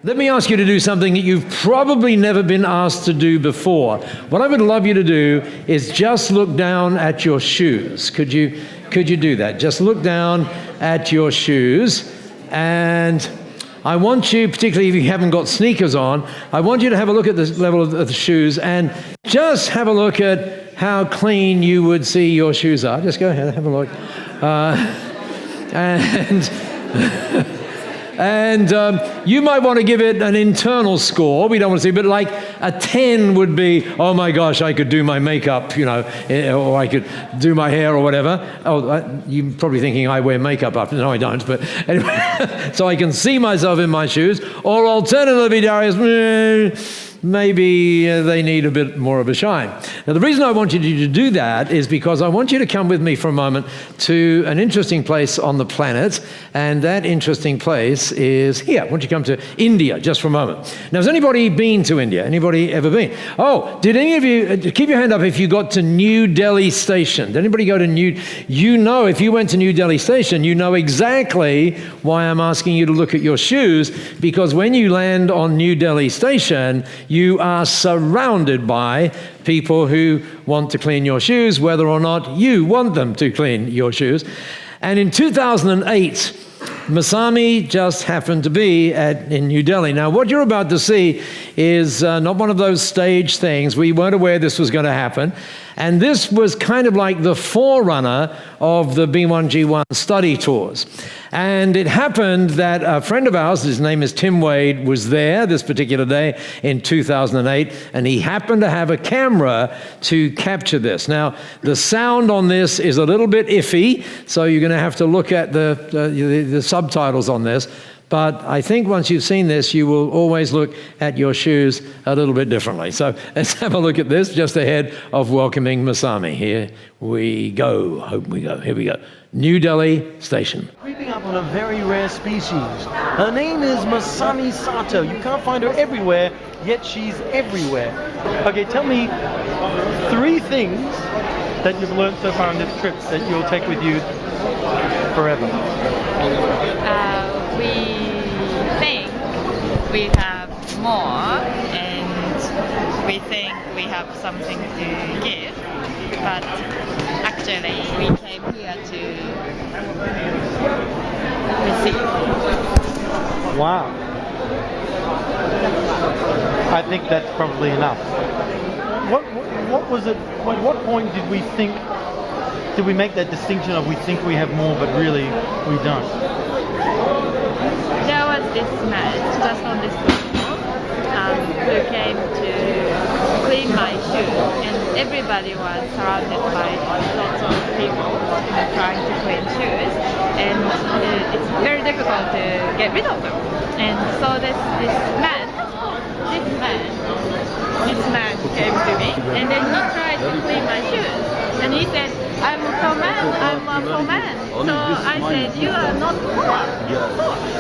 Let me ask you to do something that you've probably never been asked to do before. What I would love you to do is just look down at your shoes. Could you do that? Just look down at your shoes, and I want you, particularly if you haven't got sneakers on, I want you to have a look at the level of the shoes and just have a look at how clean you would see your shoes are. Just go ahead, have a look. And you might want to give it an internal score. We don't want to see, but like a 10 would be, oh my gosh, I could do my makeup, or I could do my hair or whatever. Oh, you're probably thinking I wear makeup up. No, I don't. But anyway, so I can see myself in my shoes. Or alternatively, Darius, maybe they need a bit more of a shine. Now, the reason I wanted you to do that is because I want you to come with me for a moment to an interesting place on the planet, and that interesting place is here. I want you to come to India just for a moment. Now, has anybody been to India? Anybody ever been? Oh, did any of you, keep your hand up if you got to New Delhi Station. Did anybody go to if you went to New Delhi Station, you know exactly why I'm asking you to look at your shoes, because when you land on New Delhi Station, you are surrounded by people who want to clean your shoes, whether or not you want them to clean your shoes. And in 2008, Masami just happened to be in New Delhi. Now, what you're about to see is not one of those stage things. We weren't aware this was going to happen. And this was kind of like the forerunner of the B1G1 study tours. And it happened that a friend of ours, his name is Tim Wade, was there this particular day in 2008, and he happened to have a camera to capture this. Now, the sound on this is a little bit iffy, so you're going to have to look at the subtitles on this. But I think once you've seen this, you will always look at your shoes a little bit differently. So let's have a look at this just ahead of welcoming Masami. Here we go. Hope we go. Here we go. New Delhi Station. Creeping up on a very rare species. Her name is Masami Sato. You can't find her everywhere, yet she's everywhere. Okay, tell me 3 things that you've learned so far on this trip that you'll take with you forever. We think we have more, and we think we have something to give, but actually we came here to receive. Wow. I think that's probably enough. What was it, at what point did we make that distinction of we think we have more, but really we don't? There was this man just on this platform who came to clean my shoes, and everybody was surrounded by lots of people trying to clean shoes, and it's very difficult to get rid of them. And so this man came to me, and then he tried to clean my shoes, and he said, I'm a poor man. So I said, you are not poor.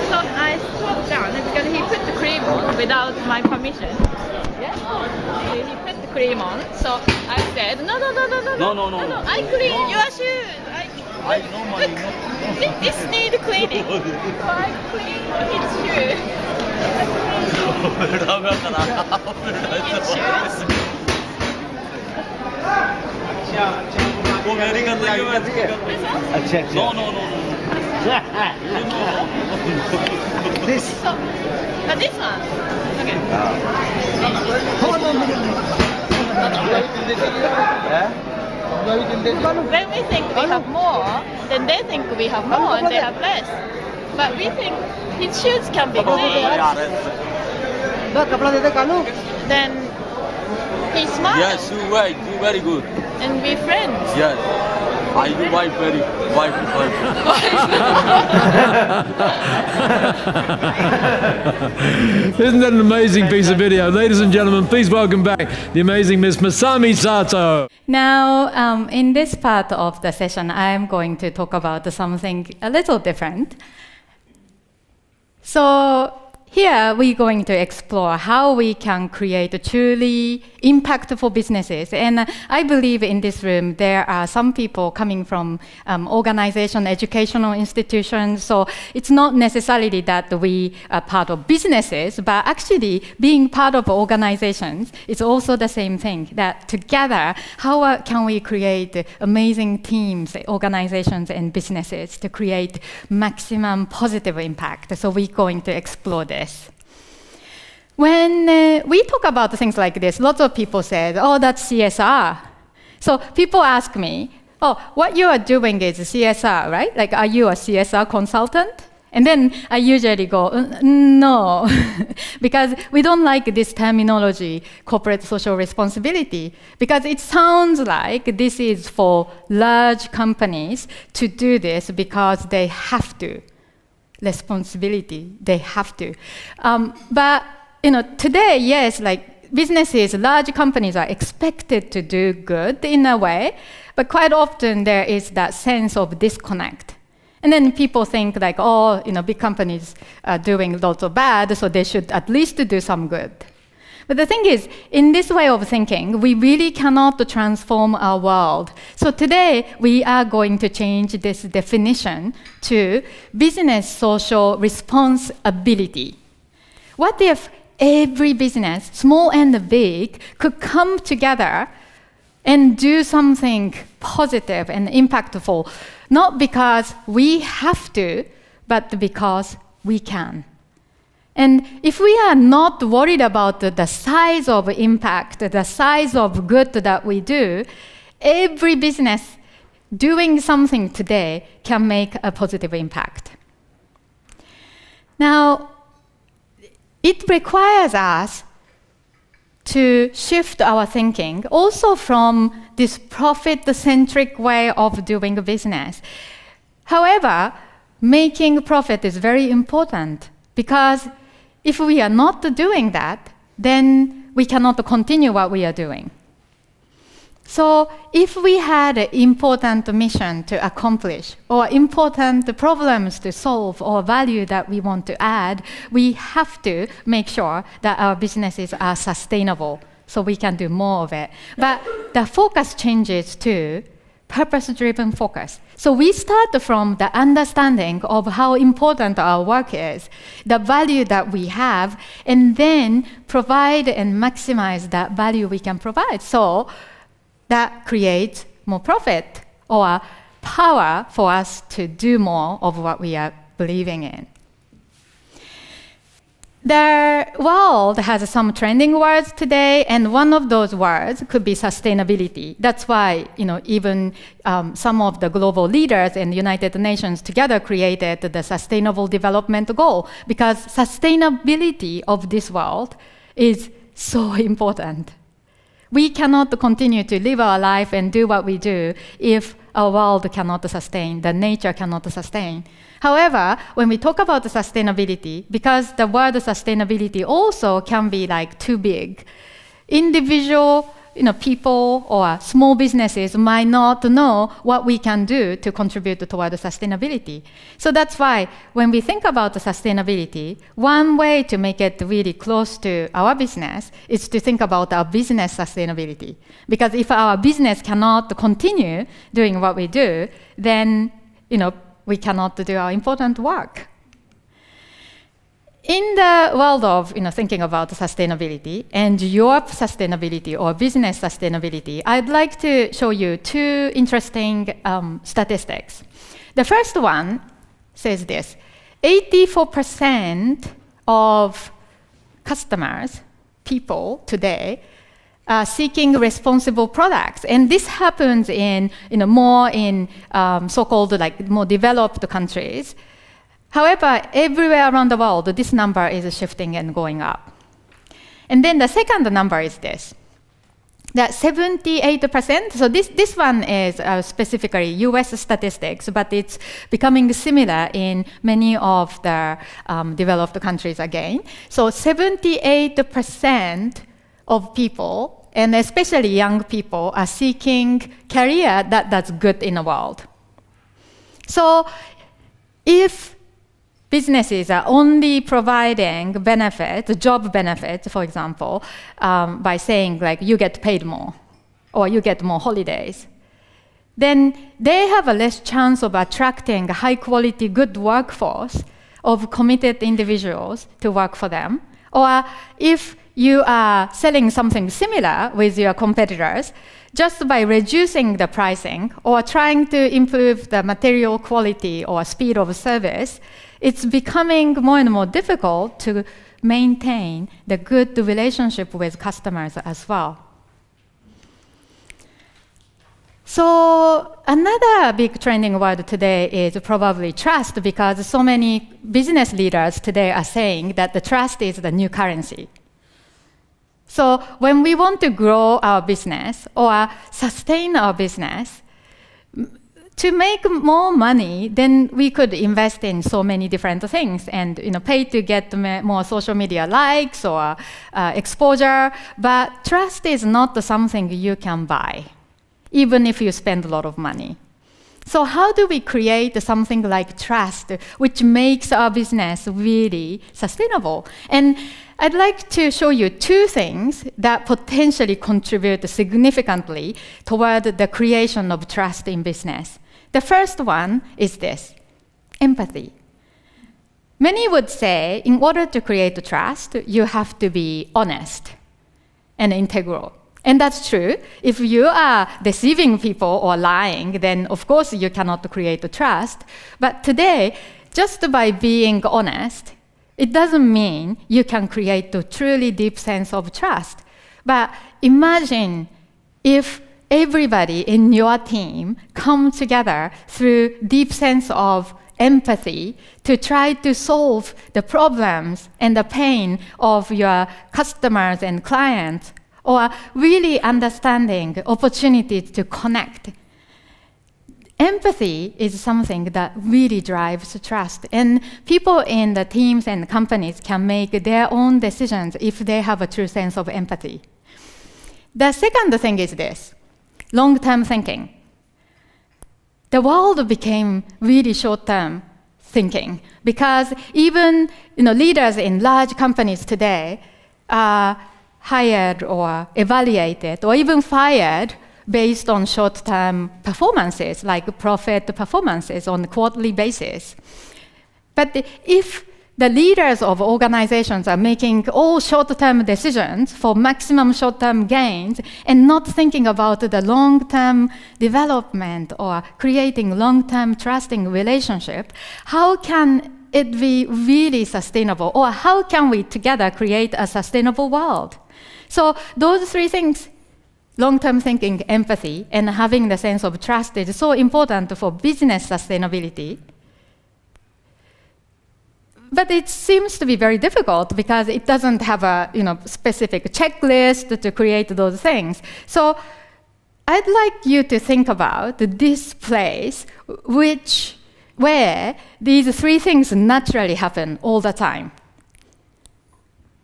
So I stopped down because he put the cream on without my permission. Yes? He put the cream on. So I said, no, I clean your shoes. Look, this needs cleaning. So I clean his shoes. His shoes. वो मेरी गंदगी है अच्छा अच्छा no this one okay when we think we have more, then they think we have more and they have less, but we think his shoes can be clean, then he smiles. Yes, you right, you very good. And be friends. Yes, I do wife. Isn't that an amazing piece of video? Ladies and gentlemen, please welcome back the amazing Miss Masami Sato. Now, in this part of the session, I'm going to talk about something a little different. So here we're going to explore how we can create truly impactful businesses. And I believe in this room there are some people coming from organization, educational institutions. So it's not necessarily that we are part of businesses, but actually being part of organizations is also the same thing. That together, how can we create amazing teams, organizations, and businesses to create maximum positive impact? So we're going to explore this. When we talk about things like this, lots of people said, oh, that's CSR. So people ask me, oh, what you are doing is CSR, right? Like, are you a CSR consultant? And then I usually go, no, because we don't like this terminology, corporate social responsibility, because it sounds like this is for large companies to do this because they have to. Responsibility, they have to. But today, yes, like businesses, large companies are expected to do good in a way, but quite often there is that sense of disconnect. And then people think like, oh, big companies are doing lots of bad, so they should at least do some good. But the thing is, in this way of thinking, we really cannot transform our world. So today, we are going to change this definition to business social responsibility. What if every business, small and big, could come together and do something positive and impactful, not because we have to, but because we can? And if we are not worried about the size of impact, the size of good that we do, every business doing something today can make a positive impact. Now, it requires us to shift our thinking also from this profit-centric way of doing business. However, making profit is very important because if we are not doing that, then we cannot continue what we are doing. So if we had an important mission to accomplish or important problems to solve or value that we want to add, we have to make sure that our businesses are sustainable so we can do more of it. But the focus changes to purpose-driven focus. So we start from the understanding of how important our work is, the value that we have, and then provide and maximize that value we can provide. So that creates more profit or power for us to do more of what we are believing in. The world has some trending words today, and one of those words could be sustainability. That's why, even some of the global leaders in the United Nations together created the Sustainable Development Goal, because sustainability of this world is so important. We cannot continue to live our life and do what we do if our world cannot sustain, the nature cannot sustain. However, when we talk about the sustainability, because the word sustainability also can be like too big, individual people or small businesses might not know what we can do to contribute toward sustainability. So that's why when we think about the sustainability, one way to make it really close to our business is to think about our business sustainability. Because if our business cannot continue doing what we do, then we cannot do our important work. In the world of thinking about sustainability and your sustainability or business sustainability, I'd like to show you two interesting statistics. The first one says this: 84% of customers, people today, are seeking responsible products, and this happens in more in so-called like more developed countries. However, everywhere around the world, this number is shifting and going up. And then the second number is this, that 78%, so this one is specifically US statistics, but it's becoming similar in many of the developed countries again. So 78% of people, and especially young people, are seeking career that's good in the world. So if businesses are only providing benefits, job benefits, for example, by saying like you get paid more or you get more holidays, then they have a less chance of attracting a high quality, good workforce of committed individuals to work for them. Or if you are selling something similar with your competitors, just by reducing the pricing or trying to improve the material quality or speed of service, it's becoming more and more difficult to maintain the good relationship with customers as well. So another big trending word today is probably trust, because so many business leaders today are saying that the trust is the new currency. So when we want to grow our business or sustain our business, to make more money, then we could invest in so many different things and pay to get more social media likes or exposure. But trust is not something you can buy, even if you spend a lot of money. So how do we create something like trust, which makes our business really sustainable? And I'd like to show you two things that potentially contribute significantly toward the creation of trust in business. The first one is this: empathy. Many would say in order to create trust, you have to be honest and integral. And that's true. If you are deceiving people or lying, then of course you cannot create trust. But today, just by being honest, it doesn't mean you can create a truly deep sense of trust. But imagine if everybody in your team come together through deep sense of empathy to try to solve the problems and the pain of your customers and clients, or really understanding opportunities to connect. Empathy is something that really drives trust, and people in the teams and companies can make their own decisions if they have a true sense of empathy. The second thing is this: long-term thinking. The world became really short-term thinking because even leaders in large companies today are hired or evaluated or even fired based on short-term performances, like profit performances on a quarterly basis. But if the leaders of organizations are making all short-term decisions for maximum short-term gains and not thinking about the long-term development or creating long-term trusting relationship, how can it be really sustainable? Or how can we together create a sustainable world? So those three things, long-term thinking, empathy, and having the sense of trust, is so important for business sustainability. But it seems to be very difficult because it doesn't have a specific checklist to create those things. So I'd like you to think about this place where these three things naturally happen all the time.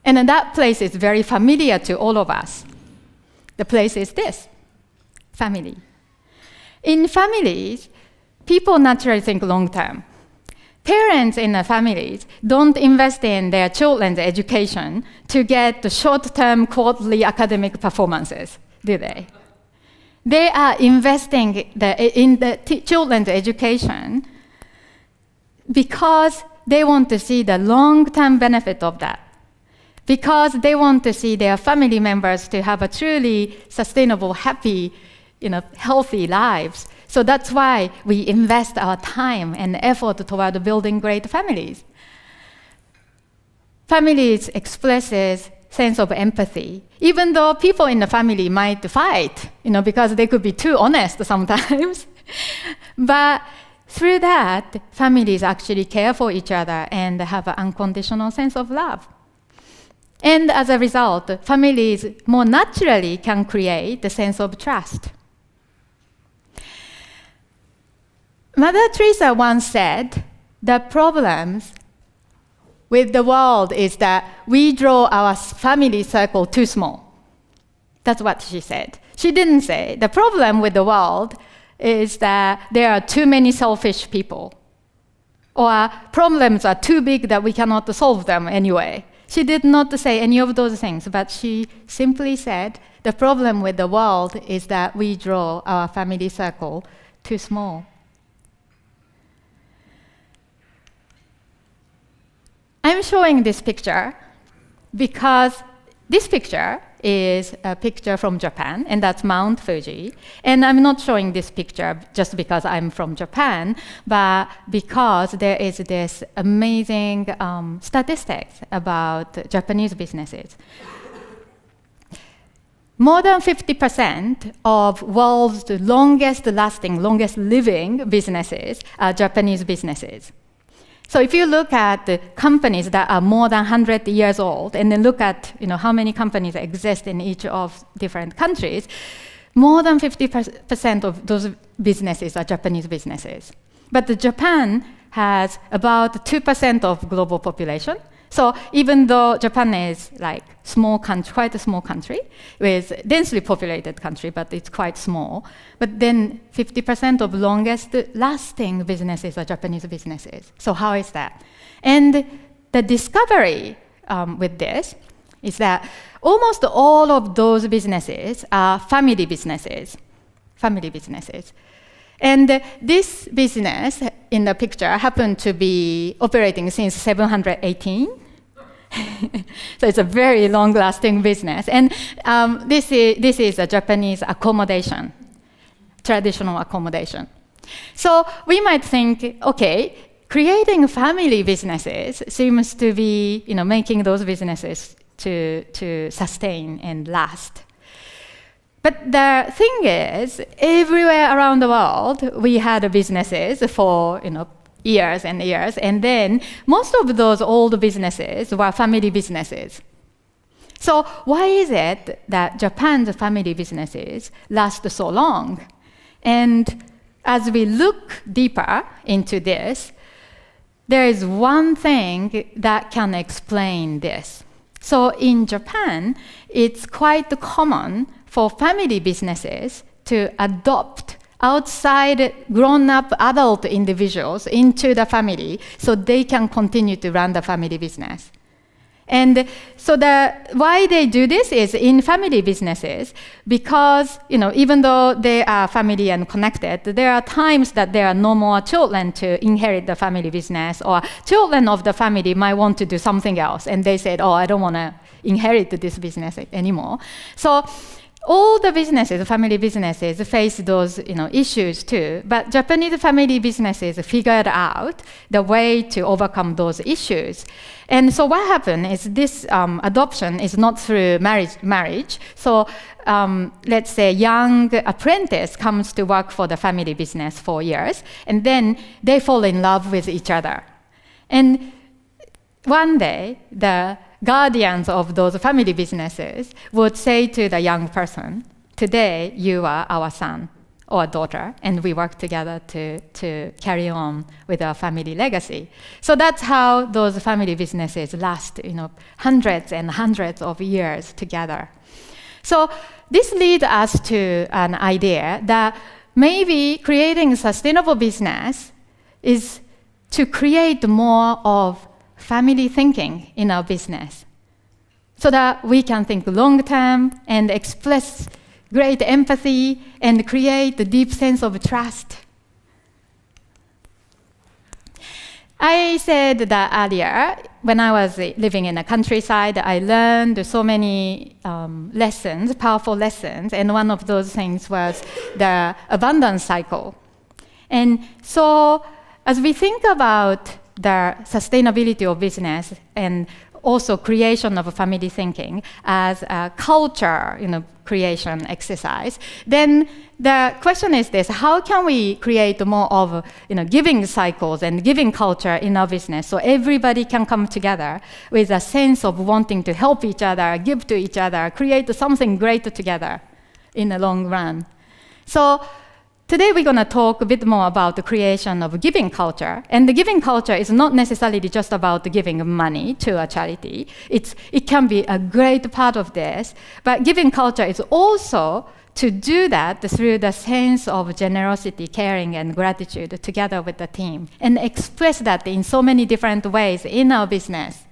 And that place is very familiar to all of us. The place is this: family. In families, people naturally think long-term. Parents in the families don't invest in their children's education to get the short-term quarterly academic performances, do they? They are investing in the children's education because they want to see the long-term benefit of that. Because they want to see their family members to have a truly sustainable, happy, healthy lives. So that's why we invest our time and effort toward building great families. Families expresses sense of empathy, even though people in the family might fight, because they could be too honest sometimes. But through that, families actually care for each other and have an unconditional sense of love. And as a result, families more naturally can create the sense of trust. Mother Teresa once said, the problems with the world is that we draw our family circle too small. That's what she said. She didn't say, the problem with the world is that there are too many selfish people, or problems are too big that we cannot solve them anyway. She did not say any of those things, but she simply said, the problem with the world is that we draw our family circle too small. I'm showing this picture because this picture is a picture from Japan, and that's Mount Fuji. And I'm not showing this picture just because I'm from Japan, but because there is this amazing statistics about Japanese businesses. More than 50% of world's longest lasting, longest living businesses are Japanese businesses. So if you look at the companies that are more than 100 years old, and then look at how many companies exist in each of different countries, more than 50% of those businesses are Japanese businesses. But Japan has about 2% of global population. So even though Japan is like small country, quite a small country, with densely populated country, but it's quite small. But then 50% of longest lasting businesses are Japanese businesses. So how is that? And the discovery with this is that almost all of those businesses are family businesses. Family businesses. And this business in the picture happened to be operating since 718. So it's a very long-lasting business. And this is a Japanese accommodation, traditional accommodation. So we might think, okay, creating family businesses seems to be making those businesses to sustain and last. But the thing is, everywhere around the world, we had businesses for years and years, and then most of those old businesses were family businesses. So why is it that Japan's family businesses last so long? And as we look deeper into this, there is one thing that can explain this. So in Japan, it's quite common for family businesses to adopt outside grown-up adult individuals into the family so they can continue to run the family business. And so why they do this is in family businesses, because even though they are family and connected, there are times that there are no more children to inherit the family business, or children of the family might want to do something else, and they said, oh, I don't want to inherit this business anymore. So all the businesses, family businesses, face those issues too. But Japanese family businesses figured out the way to overcome those issues. And so what happened is this adoption is not through marriage. So let's say young apprentice comes to work for the family business for years, and then they fall in love with each other. And one day, the guardians of those family businesses would say to the young person, today you are our son or daughter, and we work together to carry on with our family legacy. So that's how those family businesses last, hundreds and hundreds of years together. So this leads us to an idea that maybe creating sustainable business is to create more of family thinking in our business, so that we can think long-term and express great empathy and create a deep sense of trust. I said that earlier, when I was living in the countryside, I learned so many lessons, powerful lessons, and one of those things was the abundance cycle. And so as we think about the sustainability of business and also creation of family thinking as a culture, creation exercise, then the question is this: how can we create more of, giving cycles and giving culture in our business so everybody can come together with a sense of wanting to help each other, give to each other, create something great together in the long run? So today we're going to talk a bit more about the creation of giving culture. And the giving culture is not necessarily just about giving money to a charity. It can be a great part of this. But giving culture is also to do that through the sense of generosity, caring, and gratitude together with the team, and express that in so many different ways in our business.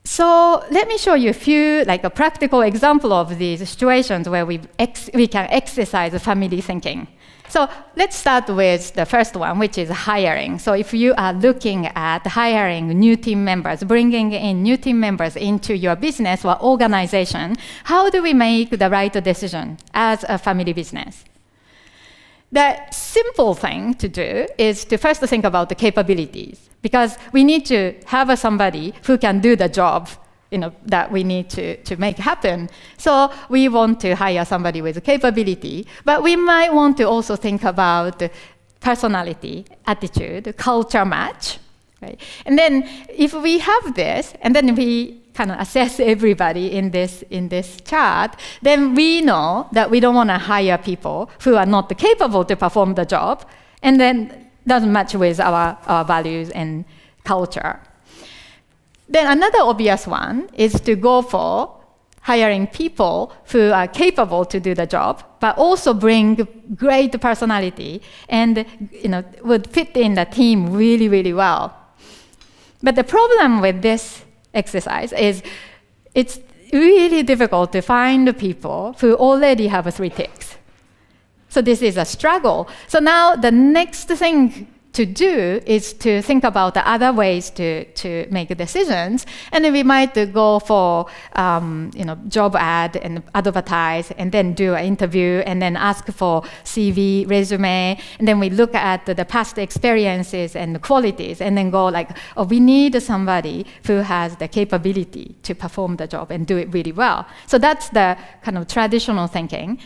So let me show you a few, like a practical example of these situations where we can exercise family thinking. So let's start with the first one, which is hiring. So if you are looking at hiring new team members, bringing in new team members into your business or organization, how do we make the right decision as a family business? The simple thing to do is to first think about the capabilities, because we need to have somebody who can do the job that we need to make happen. So we want to hire somebody with capability, but we might want to also think about personality, attitude, culture match. Right? And then if we have this, and then we kind of assess everybody in this chart, then we know that we don't want to hire people who are not capable to perform the job, and then doesn't match with our values and culture. Then another obvious one is to go for hiring people who are capable to do the job, but also bring great personality and would fit in the team really, really well. But the problem with this exercise is it's really difficult to find people who already have 3 ticks. So this is a struggle. So now the next thing to do is to think about the other ways to make decisions, and then we might go for job ad and advertise, and then do an interview, and then ask for CV, resume, and then we look at the past experiences and qualities, and then go like, oh, we need somebody who has the capability to perform the job and do it really well. So that's the kind of traditional thinking.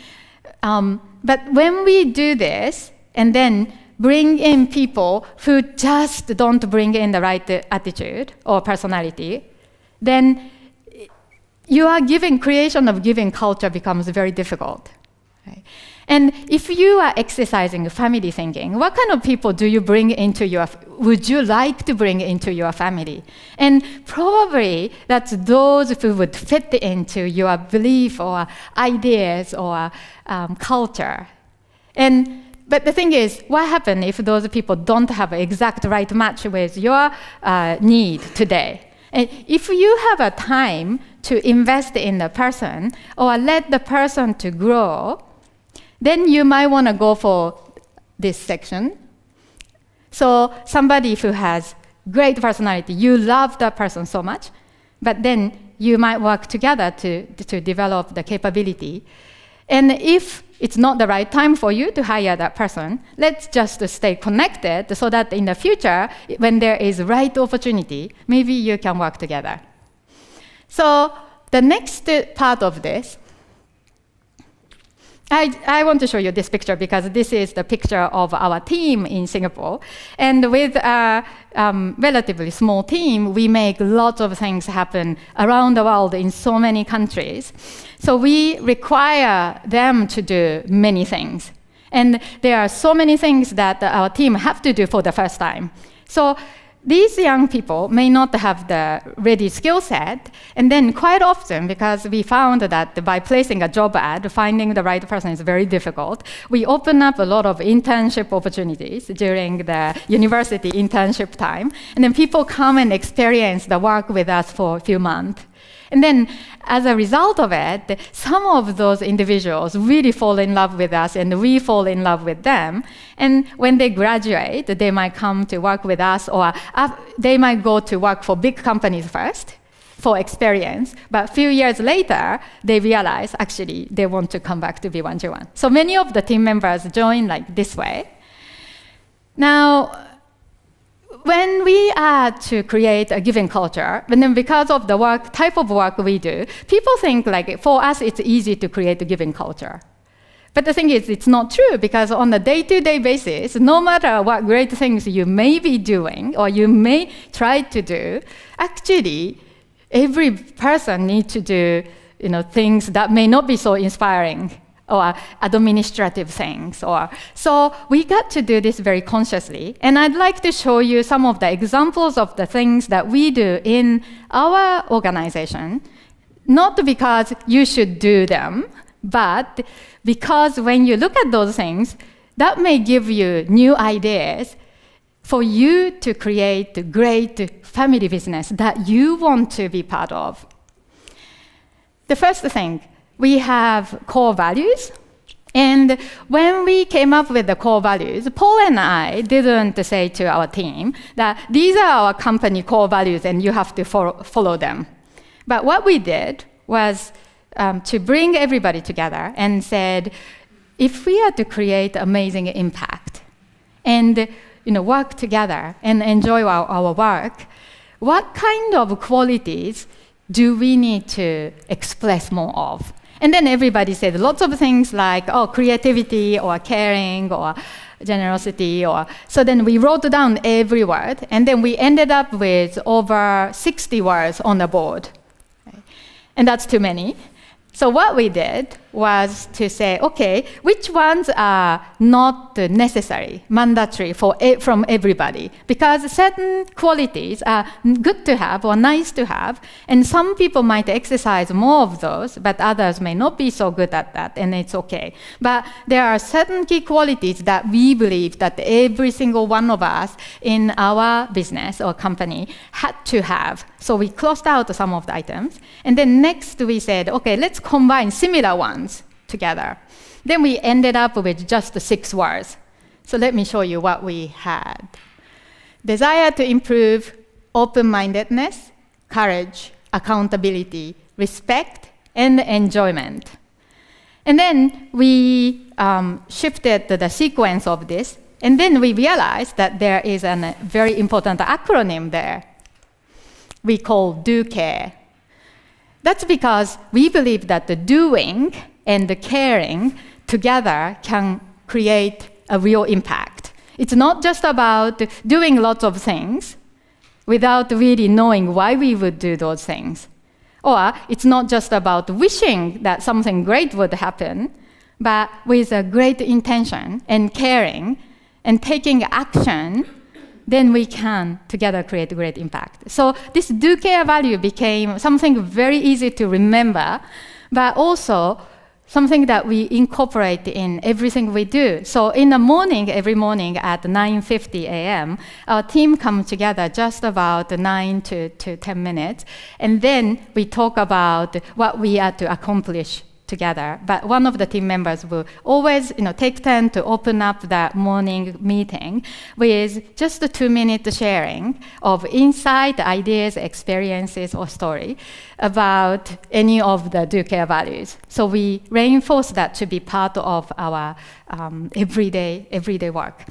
But when we do this, and then bring in people who just don't bring in the right attitude or personality, then creation of giving culture becomes very difficult. Right? And if you are exercising family thinking, what kind of people do you would you like to bring into your family? And probably that's those who would fit into your belief or ideas or culture. But the thing is, what happens if those people don't have an exact right match with your need today? And if you have a time to invest in the person or let the person to grow, then you might want to go for this section. So somebody who has great personality, you love that person so much, but then you might work together to develop the capability. And if it's not the right time for you to hire that person, let's just stay connected so that in the future, when there is right opportunity, maybe you can work together. So the next part of this, I want to show you this picture because this is the picture of our team in Singapore. And with a relatively small team, we make lots of things happen around the world in so many countries. So we require them to do many things. And there are so many things that our team have to do for the first time. So these young people may not have the ready skill set, and then quite often, because we found that by placing a job ad, finding the right person is very difficult, we open up a lot of internship opportunities during the university internship time, and then people come and experience the work with us for a few months. And then, as a result of it, some of those individuals really fall in love with us, and we fall in love with them. And when they graduate, they might come to work with us, or they might go to work for big companies first for experience. But a few years later, they realize, actually, they want to come back to B1G1. So many of the team members join like this way. Now, when we are to create a giving culture, and then because of the type of work we do, people think like for us it's easy to create a giving culture. But the thing is, it's not true, because on a day-to-day basis, no matter what great things you may be doing or you may try to do, actually, every person needs to do things that may not be so inspiring, or administrative things. So we got to do this very consciously. And I'd like to show you some of the examples of the things that we do in our organization Not because you should do them, but because when you look at those things, that may give you new ideas for you to create a great family business that you want to be part of. The first thing, we have core values. And when we came up with the core values, Paul and I didn't say to our team that these are our company core values and you have to follow them. But what we did was to bring everybody together and said, if we are to create amazing impact and work together and enjoy our work, what kind of qualities do we need to express more of? And then everybody said lots of things like, creativity or caring or generosity. So then we wrote down every word, and then we ended up with over 60 words on the board. And that's too many. So what we did was to say, okay, which ones are not necessary, mandatory from everybody? Because certain qualities are good to have or nice to have, and some people might exercise more of those, but others may not be so good at that, and it's okay. But there are certain key qualities that we believe that every single one of us in our business or company had to have. So we closed out some of the items, and then next we said, okay, let's combine similar ones together. Then we ended up with just 6 words. So let me show you what we had. Desire to improve, open-mindedness, courage, accountability, respect, and enjoyment. And then we shifted the sequence of this, and then we realized that there is a very important acronym there. We call Do Care. That's because we believe that the doing and the caring together can create a real impact. It's not just about doing lots of things without really knowing why we would do those things. Or it's not just about wishing that something great would happen, but with a great intention and caring and taking action, then we can together create a great impact. So this do care value became something very easy to remember, but also something that we incorporate in everything we do. So in the morning, every morning at 9:50 a.m., our team comes together just about 9 to 10 minutes, and then we talk about what we are to accomplish together. But one of the team members will always take turn to open up the morning meeting with just a 2-minute sharing of insight, ideas, experiences, or story about any of the do care values. So we reinforce that to be part of our everyday work.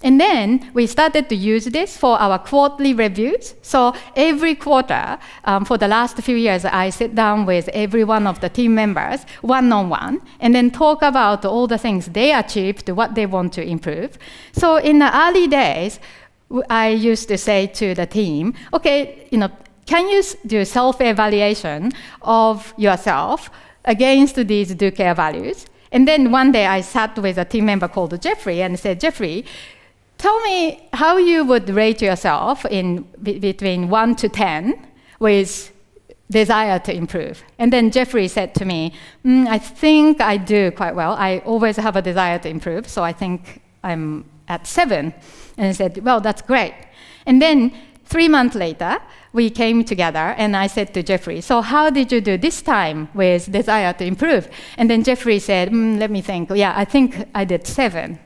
And then we started to use this for our quarterly reviews. So every quarter, for the last few years, I sit down with every one of the team members, one-on-one, and then talk about all the things they achieved, what they want to improve. So in the early days, I used to say to the team, okay, can you do self-evaluation of yourself against these do care values? And then one day I sat with a team member called Jeffrey and said, Jeffrey, tell me how you would rate yourself in between 1 to 10 with desire to improve. And then Jeffrey said to me, I think I do quite well. I always have a desire to improve, so I think I'm at 7. And I said, well, that's great. And then 3 months later, we came together, and I said to Jeffrey, so how did you do this time with desire to improve? And then Jeffrey said, let me think. Yeah, I think I did 7.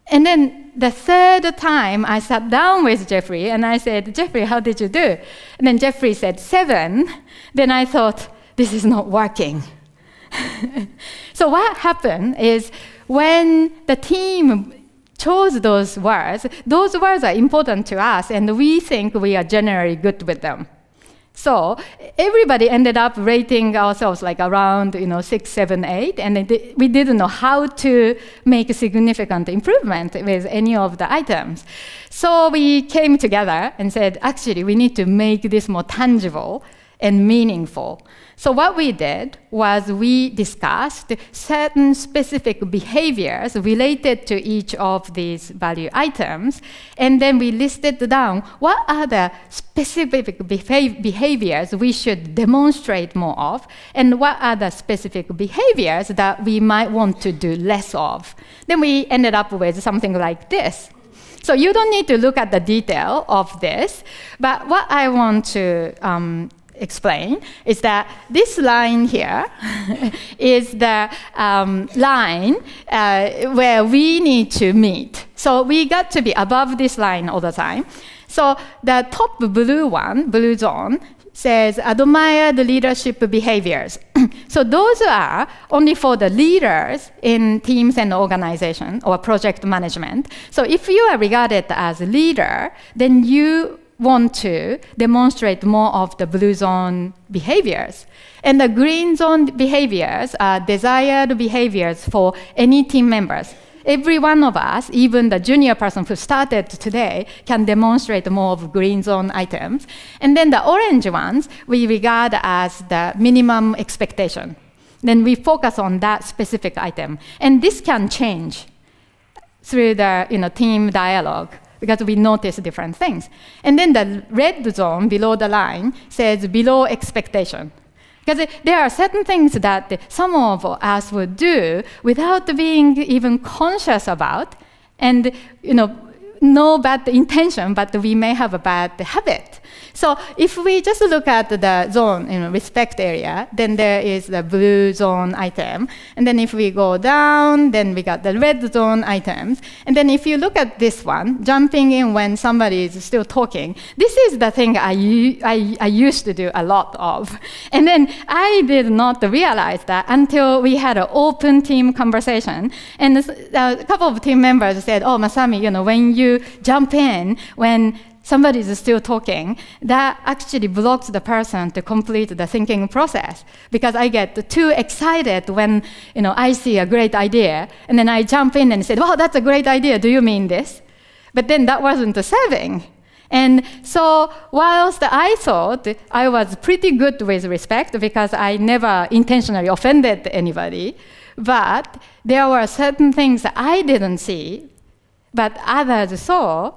And then the third time, I sat down with Jeffrey, and I said, Jeffrey, how did you do? And then Jeffrey said 7. Then I thought, this is not working. So what happened is when the team chose those words are important to us, and we think we are generally good with them. So everybody ended up rating ourselves like around 6, 7, 8, and we didn't know how to make a significant improvement with any of the items. So we came together and said, actually, we need to make this more tangible and meaningful. So what we did was we discussed certain specific behaviors related to each of these value items, and then we listed down what are the specific behaviors we should demonstrate more of, and what are the specific behaviors that we might want to do less of. Then we ended up with something like this. So you don't need to look at the detail of this, but what I want to explain is that this line here is the line where we need to meet. So we got to be above this line all the time. So the top blue one, blue zone, says admire the leadership behaviors. So those are only for the leaders in teams and organization or project management. So if you are regarded as a leader, then you want to demonstrate more of the blue zone behaviors. And the green zone behaviors are desired behaviors for any team members. Every one of us, even the junior person who started today, can demonstrate more of green zone items. And then the orange ones, we regard as the minimum expectation. Then we focus on that specific item. And this can change through the team dialogue, because we notice different things. And then the red zone below the line says below expectation. Because there are certain things that some of us would do without being even conscious about, and no bad intention, but we may have a bad habit. So if we just look at the zone, respect area, then there is the blue zone item. And then if we go down, then we got the red zone items. And then if you look at this one, jumping in when somebody is still talking, this is the thing I used to do a lot of. And then I did not realize that until we had an open team conversation. And a couple of team members said, oh, Masami, when you jump in, when somebody is still talking, that actually blocks the person to complete the thinking process. Because I get too excited when I see a great idea, and then I jump in and say, wow, that's a great idea, do you mean this? But then that wasn't serving. And so whilst I thought I was pretty good with respect because I never intentionally offended anybody, but there were certain things I didn't see, but others saw,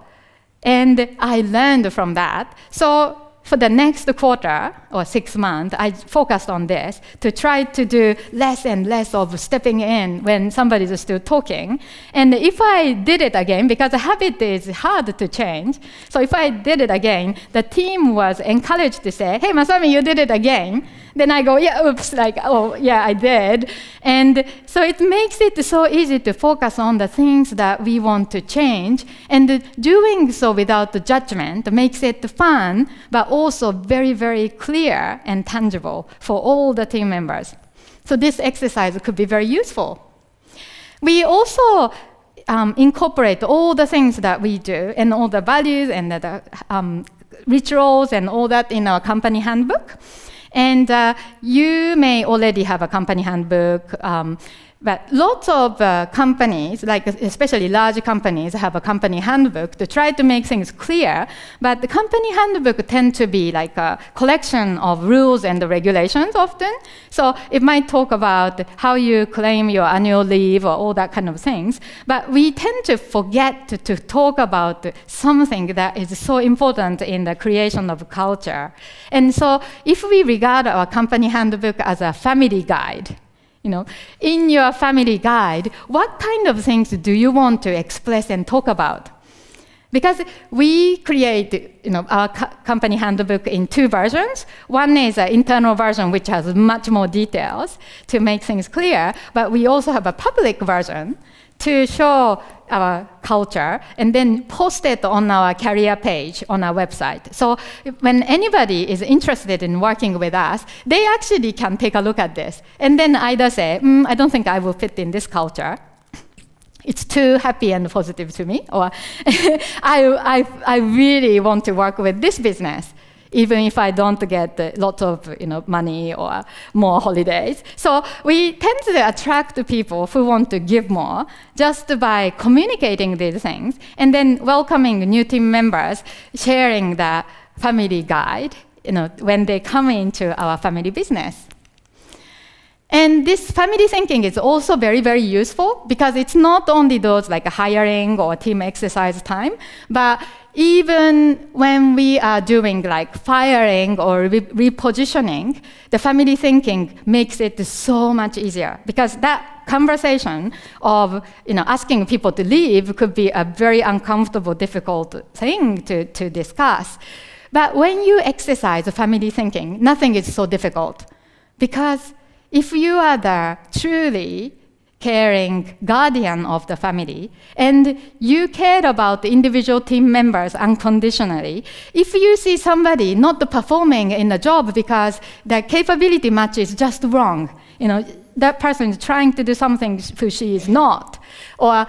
and I learned from that. So for the next quarter or 6 months, I focused on this to try to do less and less of stepping in when somebody is still talking. And if I did it again, because a habit is hard to change, so if I did it again, the team was encouraged to say, hey, Masami, you did it again. Then I go, yeah, oops, oh, yeah, I did. And so it makes it so easy to focus on the things that we want to change. And doing so without the judgment makes it fun, but also very, very clear and tangible for all the team members. So this exercise could be very useful. We also incorporate all the things that we do and all the values and the rituals and all that in our company handbook. And you may already have a company handbook, but lots of companies, like especially large companies, have a company handbook to try to make things clear. But the company handbook tend to be like a collection of rules and regulations often. So it might talk about how you claim your annual leave or all that kind of things. But we tend to forget to talk about something that is so important in the creation of culture. And so if we regard our company handbook as a family guide, in your family guide, what kind of things do you want to express and talk about? Because we create, our company handbook in 2 versions. One is an internal version, which has much more details to make things clear. But we also have a public version to show our culture and then post it on our career page on our website. So when anybody is interested in working with us, they actually can take a look at this and then either say, I don't think I will fit in this culture. It's too happy and positive to me, or I really want to work with this business, even if I don't get lots of money or more holidays. So we tend to attract people who want to give more just by communicating these things and then welcoming new team members, sharing the family guide when they come into our family business. And this family thinking is also very, very useful because it's not only those like hiring or team exercise time, but even when we are doing like firing or repositioning, the family thinking makes it so much easier because that conversation of asking people to leave could be a very uncomfortable, difficult thing to discuss. But when you exercise family thinking, nothing is so difficult because if you are the truly caring guardian of the family, and you care about the individual team members unconditionally, if you see somebody not performing in the job because their capability match is just wrong, that person is trying to do something who she is not, or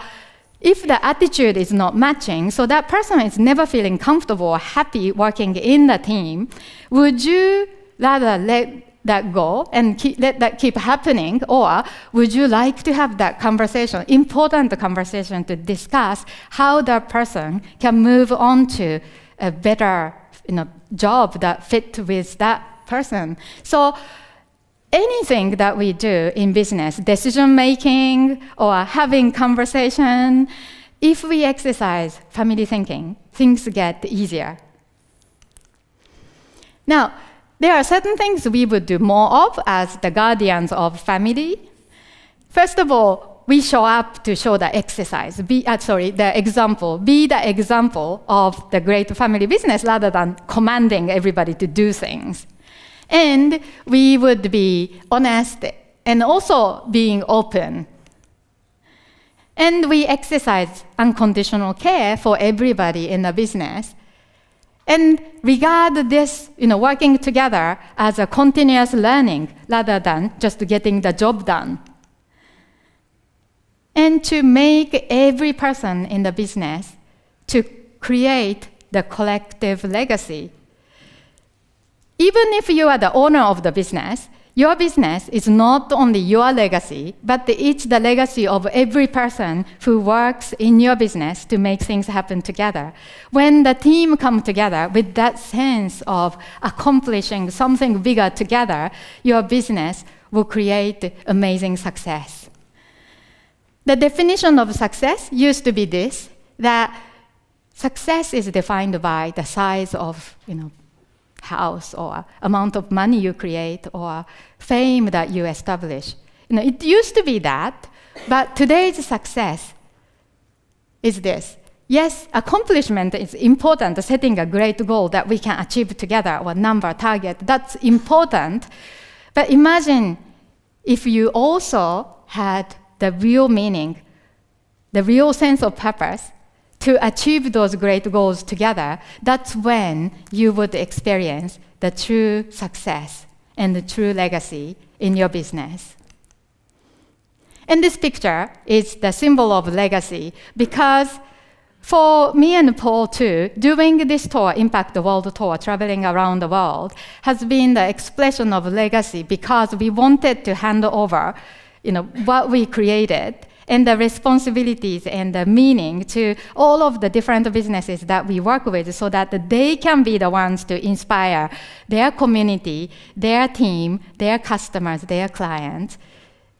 if the attitude is not matching, so that person is never feeling comfortable or happy working in the team, would you rather let that go and let that keep happening, or would you like to have that conversation, important conversation to discuss how that person can move on to a better job that fit with that person? So anything that we do in business, decision making or having conversation, if we exercise family thinking, things get easier. Now, there are certain things we would do more of as the guardians of family. First of all, we show up to show the exercise, the example. Be the example of the great family business rather than commanding everybody to do things. And we would be honest and also being open. And we exercise unconditional care for everybody in the business. And regard this, working together as a continuous learning rather than just getting the job done. And to make every person in the business to create the collective legacy. Even if you are the owner of the business, your business is not only your legacy, but it's the legacy of every person who works in your business to make things happen together. When the team come together with that sense of accomplishing something bigger together, your business will create amazing success. The definition of success used to be this, that success is defined by the size of, house or amount of money you create or fame that you establish. It used to be that, but today's success is this. Yes, accomplishment is important, setting a great goal that we can achieve together or number, target, that's important. But imagine if you also had the real meaning, the real sense of purpose, to achieve those great goals together, that's when you would experience the true success and the true legacy in your business. And this picture is the symbol of legacy because for me and Paul too, doing this tour, Impact the World Tour, traveling around the world, has been the expression of legacy because we wanted to hand over what we created and the responsibilities and the meaning to all of the different businesses that we work with so that they can be the ones to inspire their community, their team, their customers, their clients,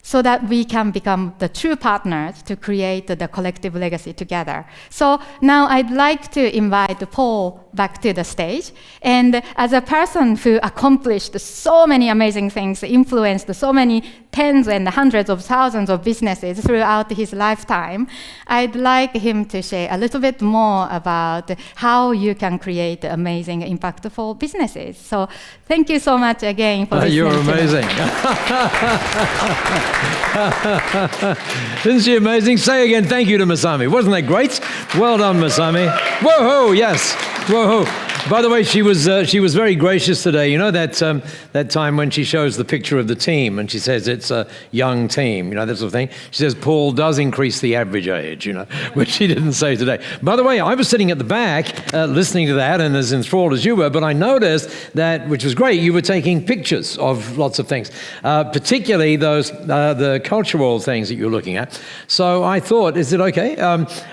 so that we can become the true partners to create the collective legacy together. So now I'd like to invite Paul back to the stage. And as a person who accomplished so many amazing things, influenced so many tens and hundreds of thousands of businesses throughout his lifetime, I'd like him to share a little bit more about how you can create amazing, impactful businesses. So thank you so much again for listening. You're amazing. Isn't she amazing? Say again, thank you to Masami. Wasn't that great? Well done, Masami. Whoa, yes. Whoa. By the way, she was very gracious today. That time when she shows the picture of the team and she says it's a young team, that sort of thing. She says Paul does increase the average age, which she didn't say today. By the way, I was sitting at the back listening to that and as enthralled as you were, but I noticed that, which was great, you were taking pictures of lots of things, particularly those the cultural things that you're looking at. So I thought, is it okay?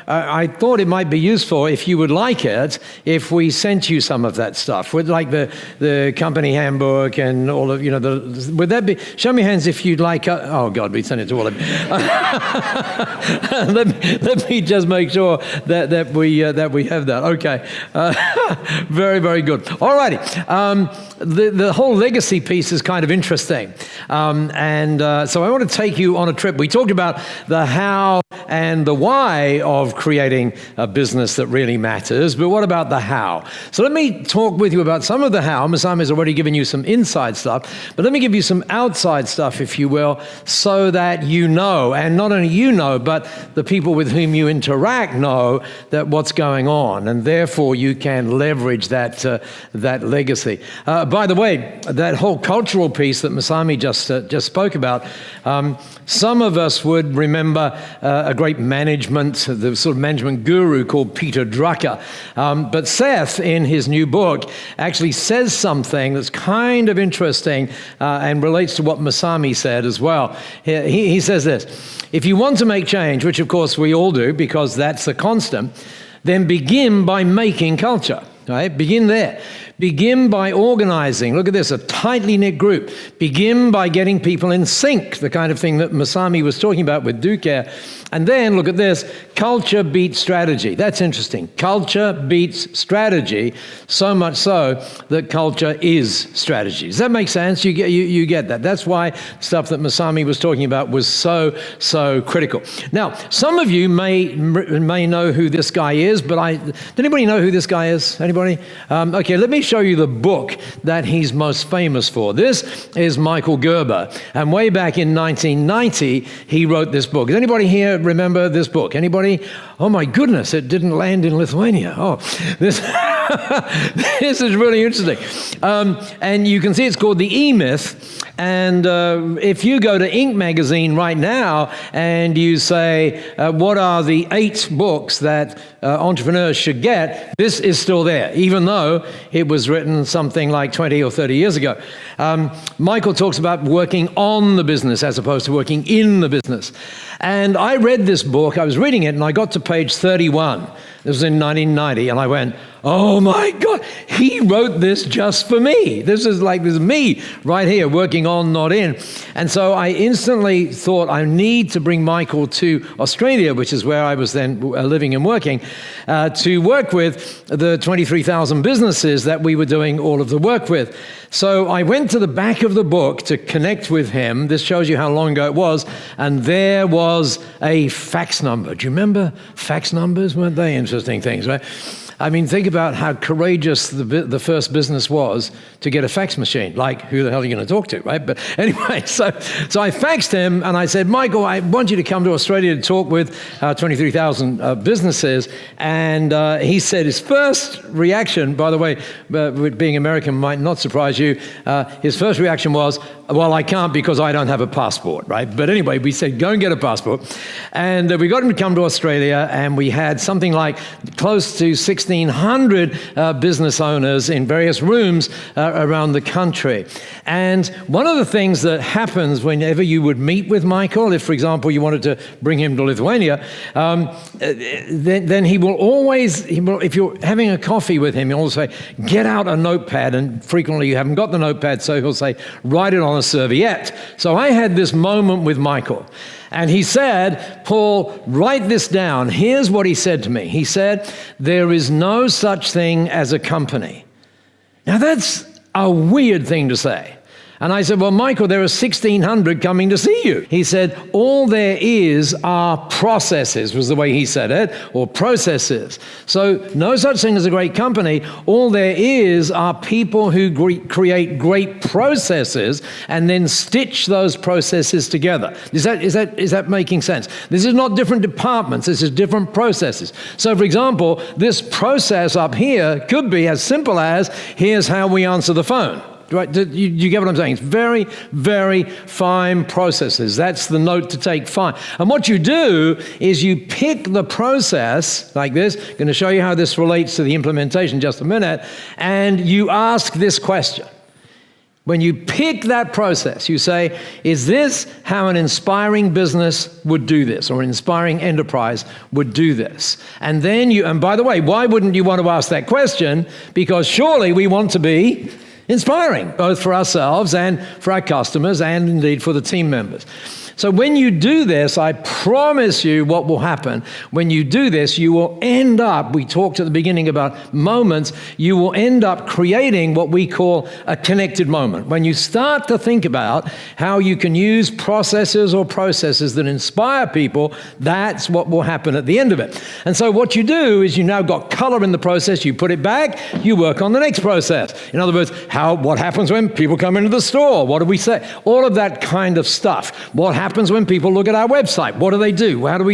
I thought it might be useful if you would like it if we sent you you some of that stuff, with like the company handbook and all of, would that be, show me hands if you'd like, oh God, we sent it to all of you. let me just make sure that we have that. Okay. Very, very good. All righty. The whole legacy piece is kind of interesting. So I want to take you on a trip. We talked about the how and the why of creating a business that really matters, but what about the how? So let me talk with you about some of the how. Masami has already given you some inside stuff, but let me give you some outside stuff, if you will, so that you know, and not only you know, but the people with whom you interact know that what's going on, and therefore you can leverage that legacy. By the way, that whole cultural piece that Masami just spoke about, some of us would remember a great the sort of management guru called Peter Drucker. But Seth, in his new book, actually says something that's kind of interesting and relates to what Masami said as well. He says this: if you want to make change, which of course we all do because that's a constant, then begin by making culture. Right? Begin there. Begin by organizing. Look at this, a tightly knit group. Begin by getting people in sync, the kind of thing that Masami was talking about with Do Care. And then, look at this, culture beats strategy. That's interesting. Culture beats strategy, so much so that culture is strategy. Does that make sense? You get that. That's why stuff that Masami was talking about was so critical. Now, some of you may know who this guy is, but does anybody know who this guy is? Anybody? Okay, let me show you the book that he's most famous for. This is Michael Gerber, and way back in 1990, he wrote this book. Does anybody here remember this book? Anybody? Oh my goodness, it didn't land in Lithuania. Oh, this this is really interesting. And you can see it's called The E-Myth. And if you go to Inc. magazine right now and you say, what are the 8 books that entrepreneurs should get, this is still there, even though it was written something like 20 or 30 years ago. Michael talks about working on the business as opposed to working in the business. And I read this book, I was reading it, and I got to page 31. This was in 1990, and I went, oh my God, he wrote this just for me. This is me right here, working on, not in. And so I instantly thought I need to bring Michael to Australia, which is where I was then living and working, to work with the 23,000 businesses that we were doing all of the work with. So I went to the back of the book to connect with him. This shows you how long ago it was. And there was a fax number. Do you remember fax numbers? Weren't they interesting things, right? I mean, think about how courageous the first business was to get a fax machine. Like, who the hell are you going to talk to, right? But anyway, so I faxed him and I said, Michael, I want you to come to Australia to talk with 23,000 businesses. And he said his first reaction, by the way, being American might not surprise you, his first reaction was, well, I can't because I don't have a passport, right? But anyway, we said, go and get a passport. And we got him to come to Australia, and we had something like close to 1,600 business owners in various rooms around the country. And one of the things that happens whenever you would meet with Michael, if, for example, you wanted to bring him to Lithuania, then he will always, if you're having a coffee with him, he'll say, get out a notepad. And frequently you haven't got the notepad, so he'll say, write it on a serviette. So I had this moment with Michael. And he said, Paul, write this down. Here's what he said to me. He said, there is no such thing as a company. Now that's a weird thing to say. And I said, well, Michael, there are 1,600 coming to see you. He said, all there is are processes, was the way he said it, or processes. So no such thing as a great company. All there is are people who create great processes and then stitch those processes together. Is that making sense? This is not different departments. This is different processes. So, for example, this process up here could be as simple as, here's how we answer the phone. Right? You get what I'm saying? It's very, very fine processes. That's the note to take, fine. And what you do is you pick the process like this. I'm going to show you how this relates to the implementation in just a minute. And you ask this question. When you pick that process, you say, is this how an inspiring business would do this, or an inspiring enterprise would do this? And then and by the way, why wouldn't you want to ask that question? Because surely we want to be inspiring, both for ourselves and for our customers, and indeed for the team members. So when you do this, I promise you what will happen. When you do this, you will end up, we talked at the beginning about moments, you will end up creating what we call a connected moment. When you start to think about how you can use processes that inspire people, that's what will happen at the end of it. And so what you do is you now got color in the process, you put it back, you work on the next process. In other words, what happens when people come into the store? What do we say? All of that kind of stuff. What happens when people look at our website? What do they do? How do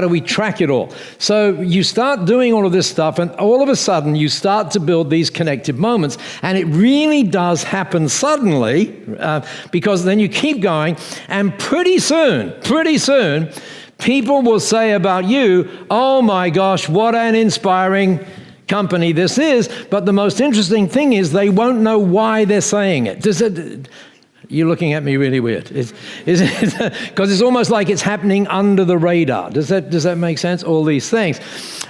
we track it all? So you start doing all of this stuff, and all of a sudden you start to build these connected moments, and it really does happen suddenly, because then you keep going, and pretty soon, people will say about you, oh my gosh, what an inspiring company this is. But the most interesting thing is they won't know why they're saying it. You're looking at me really weird. Because it's almost like it's happening under the radar. Does that make sense? All these things.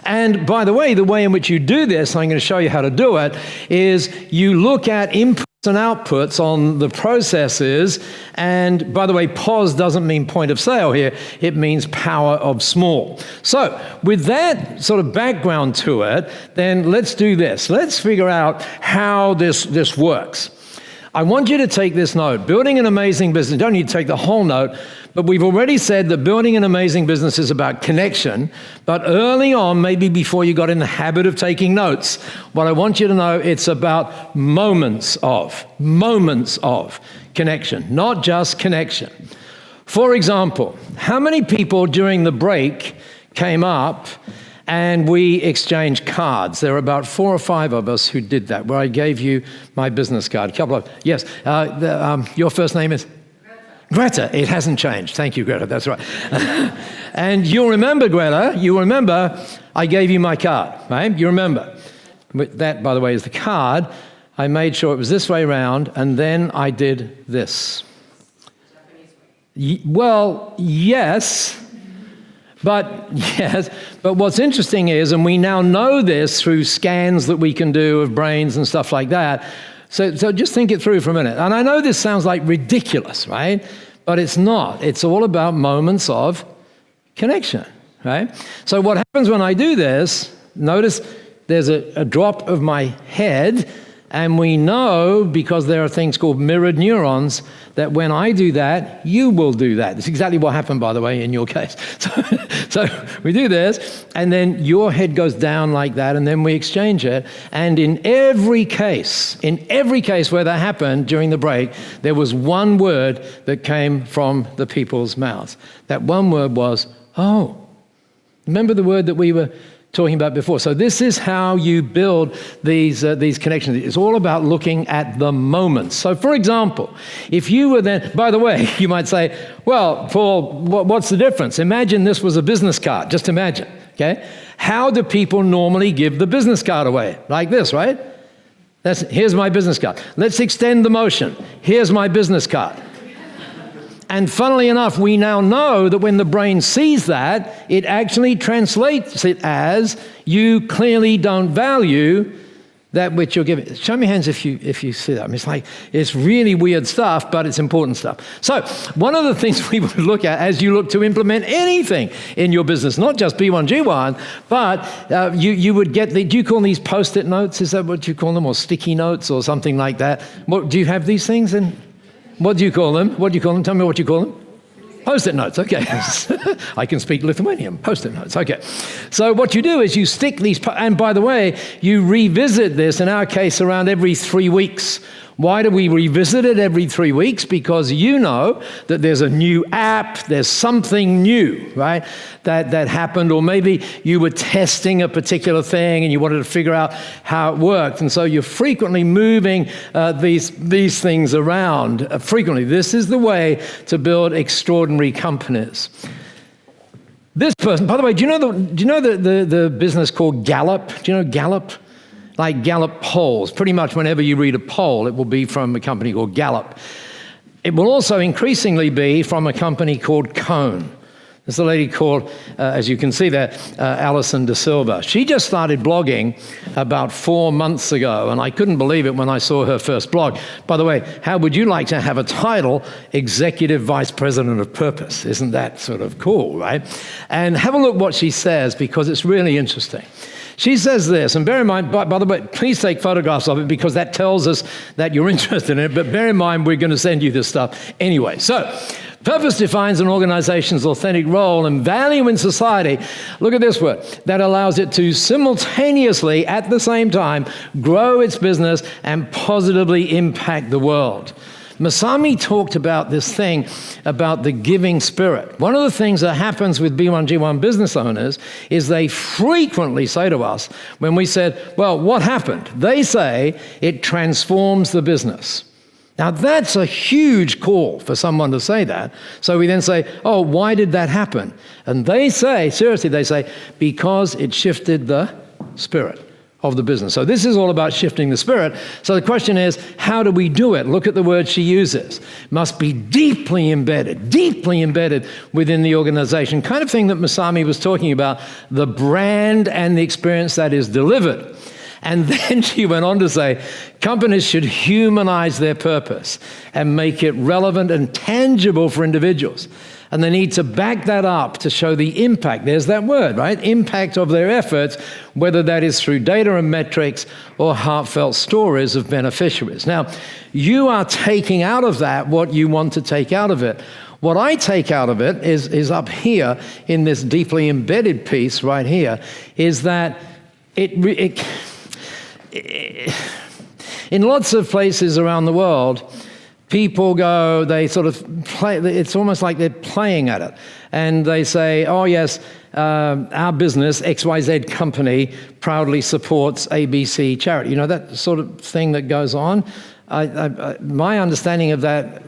And by the way in which you do this, I'm going to show you how to do it, is you look at inputs and outputs on the processes. And by the way, POS doesn't mean point of sale here. It means power of small. So with that sort of background to it, then let's do this. Let's figure out how this works. I want you to take this note. Building an amazing business, you don't need to take the whole note, but we've already said that building an amazing business is about connection. But early on, maybe before you got in the habit of taking notes, what I want you to know, it's about moments of connection, not just connection. For example, how many people during the break came up and we exchanged cards? There were about 4 or 5 of us who did that, where I gave you my business card. A couple of, yes, your first name is? Greta. It hasn't changed. Thank you, Greta. That's right. And you'll remember, Greta, I gave you my card, right? You remember. That, by the way, is the card. I made sure it was this way around, and then I did this. Well, yes. But what's interesting is, and we now know this through scans that we can do of brains and stuff like that, so just think it through for a minute. And I know this sounds like ridiculous, right? But it's not. It's all about moments of connection, right? So what happens when I do this, notice there's a drop of my head, and we know, because there are things called mirrored neurons, that when I do that, you will do that. That's exactly what happened, by the way, in your case. So we do this, and then your head goes down like that, and then we exchange it. And in every case where that happened during the break, there was one word that came from the people's mouths. That one word was, oh. Remember the word that we were talking about before. So this is how you build these connections. It's all about looking at the moments. So for example, if you were then, by the way, you might say, well, Paul, what's the difference? Imagine this was a business card. Just imagine, okay? How do people normally give the business card away? Like this, right? Here's my business card. Let's extend the motion. Here's my business card. And funnily enough, we now know that when the brain sees that, it actually translates it as, you clearly don't value that which you're giving. Show me hands if you see that. I mean, it's really weird stuff, but it's important stuff. So one of the things we would look at as you look to implement anything in your business, not just B1G1, but you would get do you call these Post-it notes? Is that what you call them? Or sticky notes or something like that? Do you have these things in? What do you call them? Tell me what you call them. Post-it notes, okay. I can speak Lithuanian. Post-it notes, okay. So what you do is you stick these, and by the way, you revisit this, in our case, around every 3 weeks. Why do we revisit it every 3 weeks? Because you know that there's a new app, there's something new, right, that happened, or maybe you were testing a particular thing and you wanted to figure out how it worked, and so you're frequently moving these things around. Frequently. This is the way to build extraordinary companies. This person, by the way, do you know the business called Gallup? Do you know Gallup? like Gallup polls. Pretty much whenever you read a poll, it will be from a company called Gallup. It will also increasingly be from a company called Cone. There's a lady called, as you can see there, Alison De Silva. She just started blogging about 4 months ago, and I couldn't believe it when I saw her first blog. By the way, how would you like to have a title, Executive Vice President of Purpose? Isn't that sort of cool, right? And have a look what she says, because it's really interesting. She says this, and bear in mind, by the way, please take photographs of it, because that tells us that you're interested in it, but bear in mind we're going to send you this stuff anyway. So, purpose defines an organization's authentic role and value in society. Look at this word. That allows it to simultaneously, at the same time, grow its business and positively impact the world. Masami talked about this thing about the giving spirit. One of the things that happens with B1G1 business owners is they frequently say to us, when we said, well, what happened? They say it transforms the business. Now, that's a huge call for someone to say that. So we then say, oh, why did that happen? And they say, seriously, they say, because it shifted the spirit of the business. So this is all about shifting the spirit. So the question is, how do we do it? Look at the word she uses. Must be deeply embedded within the organization. Kind of thing that Masami was talking about, the brand and the experience that is delivered. And then she went on to say, companies should humanize their purpose and make it relevant and tangible for individuals. And they need to back that up to show the impact. There's that word, right? Impact of their efforts, whether that is through data and metrics or heartfelt stories of beneficiaries. Now, you are taking out of that what you want to take out of it. What I take out of it is up here in this deeply embedded piece right here, is that it in lots of places around the world, people go, they sort of play, it's almost like they're playing at it. And they say, oh yes, our business, XYZ company, proudly supports ABC charity. You know, that sort of thing that goes on. My understanding of that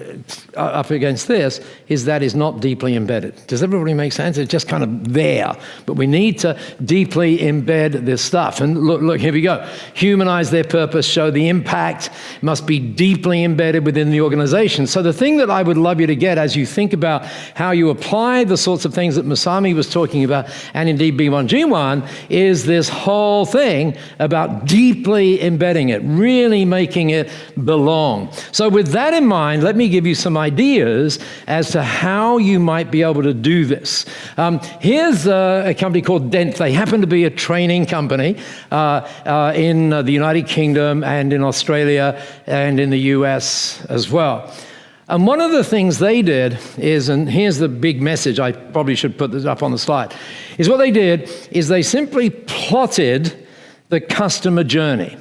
up against this is that is not deeply embedded. Does everybody make sense? It's just kind of there. But we need to deeply embed this stuff. And look, here we go. Humanize their purpose, show the impact, must be deeply embedded within the organization. So the thing that I would love you to get as you think about how you apply the sorts of things that Masami was talking about, and indeed B1G1, is this whole thing about deeply embedding it, really making it belong. So with that in mind, let me give you some ideas as to how you might be able to do this. Here's a company called Dent. They happen to be a training company in the United Kingdom and in Australia and in the US as well. And one of the things they did is, and here's the big message, I probably should put this up on the slide, is what they did is they simply plotted the customer journey.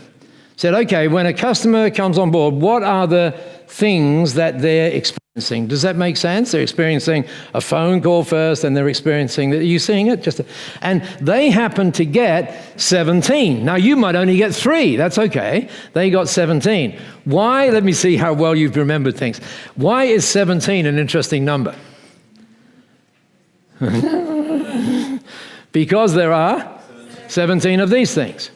Said, okay, when a customer comes on board, what are the things that they're experiencing? Does that make sense? They're experiencing a phone call first, and they're experiencing, are you seeing it? And they happen to get 17. Now, you might only get 3. That's okay. They got 17. Why? Let me see how well you've remembered things. Why is 17 an interesting number? Because there are 17 of these things.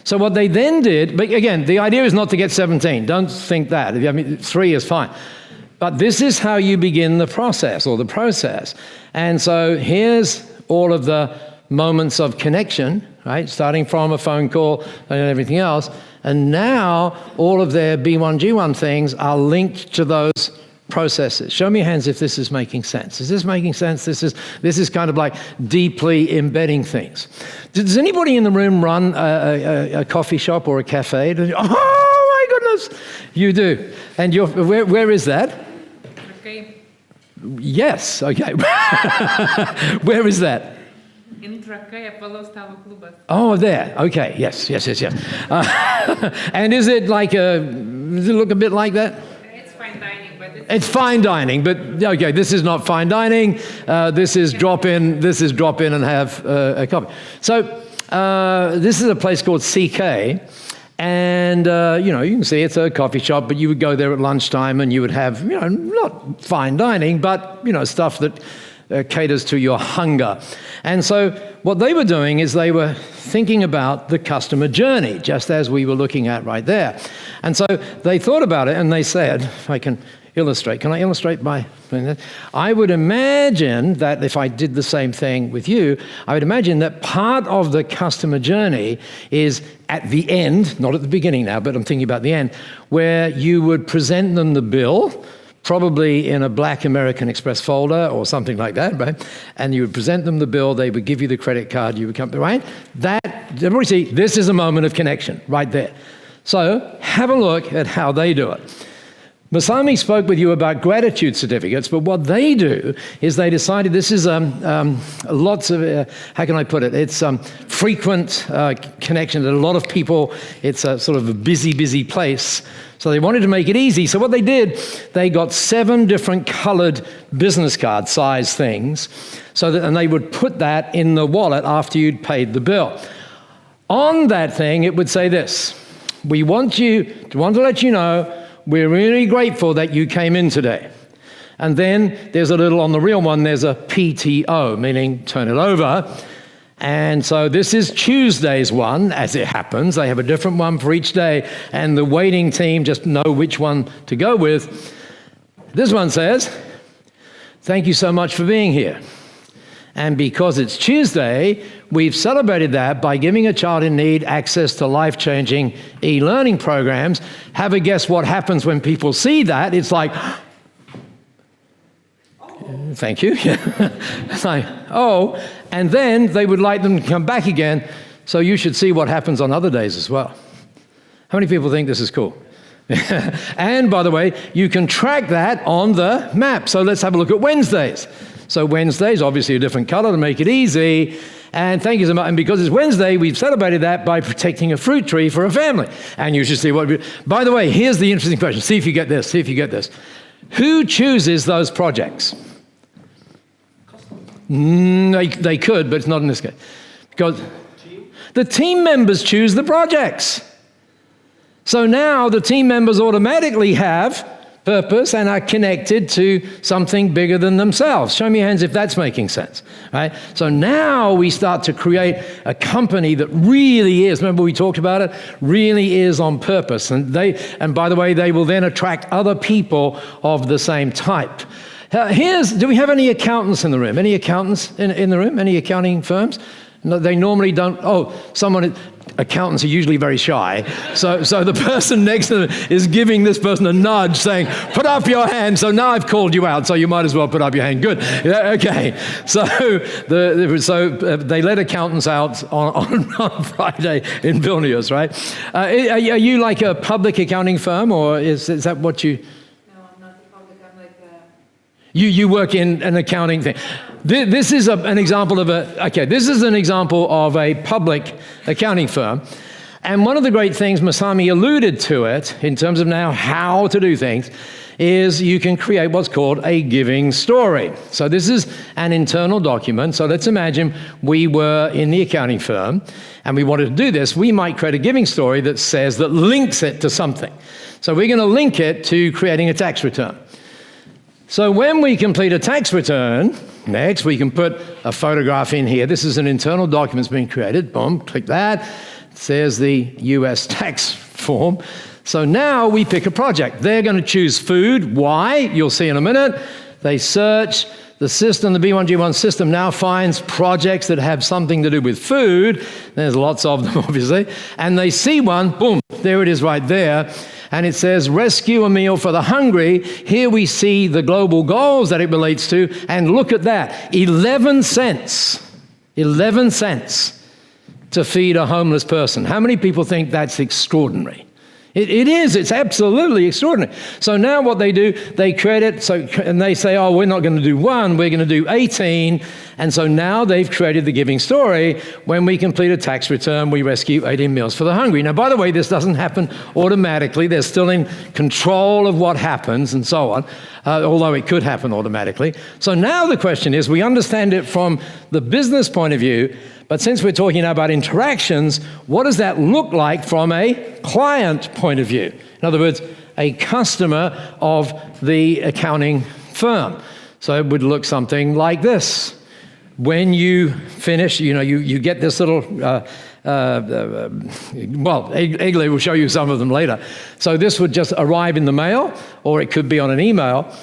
So what they then did, but again, the idea is not to get 17. Don't think that. I mean, 3 is fine. But this is how you begin the process or the process. And so here's all of the moments of connection, right? Starting from a phone call and everything else. And now all of their B1G1 things are linked to those processes. Show me your hands if this is making sense. Is this making sense? This is kind of like deeply embedding things. Does anybody in the room run a coffee shop or a cafe? Oh my goodness, you do. And where is that? Okay. Yes. Okay. Where is that? In Trakai, Apollo Stavo Kluba. Oh, there. Okay. Yes. And is it like does it look a bit like that? It's fine dining, but it's fine dining, but okay, this is not fine dining. This is drop in. This is drop in and have a coffee. So this is a place called CK, and you can see it's a coffee shop, but you would go there at lunchtime and you would have not fine dining, but stuff that caters to your hunger. And so what they were doing is they were thinking about the customer journey, just as we were looking at right there. And so they thought about it and they said, if I can illustrate, can I illustrate by doing that? I would imagine that if I did the same thing with you, I would imagine that part of the customer journey is at the end, not at the beginning now, but I'm thinking about the end, where you would present them the bill, probably in a black American Express folder or something like that, right? And you would present them the bill, they would give you the credit card, you would come, right? That, everybody see, this is a moment of connection right there. So have a look at how they do it. Masami spoke with you about gratitude certificates, but what they do is they decided this is lots of, how can I put it? It's frequent connection to a lot of people. It's a sort of a busy place. So they wanted to make it easy. So what they did, they got 7 different colored business card size things, and they would put that in the wallet after you'd paid the bill. On that thing, it would say this: we want to let you know we're really grateful that you came in today. And then there's a little, on the real one, there's a PTO, meaning turn it over. And so this is Tuesday's one, as it happens. They have a different one for each day, and the waiting team just know which one to go with. This one says, thank you so much for being here. And because it's Tuesday, we've celebrated that by giving a child in need access to life-changing e-learning programs. Have a guess what happens when people see that? It's like, thank you. It's like, oh, and then they would like them to come back again. So you should see what happens on other days as well. How many people think this is cool? And by the way, you can track that on the map. So let's have a look at Wednesdays. So Wednesday's obviously a different color to make it easy. And thank you so much. And because it's Wednesday, we've celebrated that by protecting a fruit tree for a family. And you should see what. By the way, here's the interesting question. See if you get this. Who chooses those projects? They could, but it's not in this case. Because the team members choose the projects. So now the team members automatically have purpose and are connected to something bigger than themselves. Show me your hands if that's making sense, right? So now we start to create a company that really is, remember we talked about it, really is on purpose. And by the way, they will then attract other people of the same type. Do we have any accountants in the room? Any accountants in the room? Any accounting firms? No, they normally don't. Accountants are usually very shy. So the person next to them is giving this person a nudge saying, put up your hand. So now I've called you out, so you might as well put up your hand. Good. Yeah, okay. So they let accountants out on Friday in Vilnius, right? Are you like a public accounting firm, or is that what you... No, I'm not a public. I'm like You work in an accounting thing. This is an example of a public accounting firm. And one of the great things, Masami alluded to it, in terms of now how to do things, is you can create what's called a giving story. So this is an internal document. So let's imagine we were in the accounting firm and we wanted to do this. We might create a giving story that links it to something. So we're going to link it to creating a tax return. So when we complete a tax return, next we can put a photograph in here. This is an internal document that's being created. Boom, click that. It says the US tax form. So now we pick a project. They're going to choose food. Why? You'll see in a minute. They search. The system, the B1G1 system now finds projects that have something to do with food. There's lots of them, obviously. And they see one. Boom, there it is right there. And it says, rescue a meal for the hungry. Here we see the global goals that it relates to. And look at that, 11 cents to feed a homeless person. How many people think that's extraordinary? It is, it's absolutely extraordinary. So now what they do, they create it, and they say, oh, we're not going to do 1, we're going to do 18. And so now they've created the giving story. When we complete a tax return, we rescue 18 meals for the hungry. Now, by the way, this doesn't happen automatically. They're still in control of what happens and so on, although it could happen automatically. So now the question is, we understand it from the business point of view, but since we're talking now about interactions, what does that look like from a client point of view? In other words, a customer of the accounting firm. So it would look something like this. When you finish, you get this little, Egley will show you some of them later. So this would just arrive in the mail, or it could be on an email,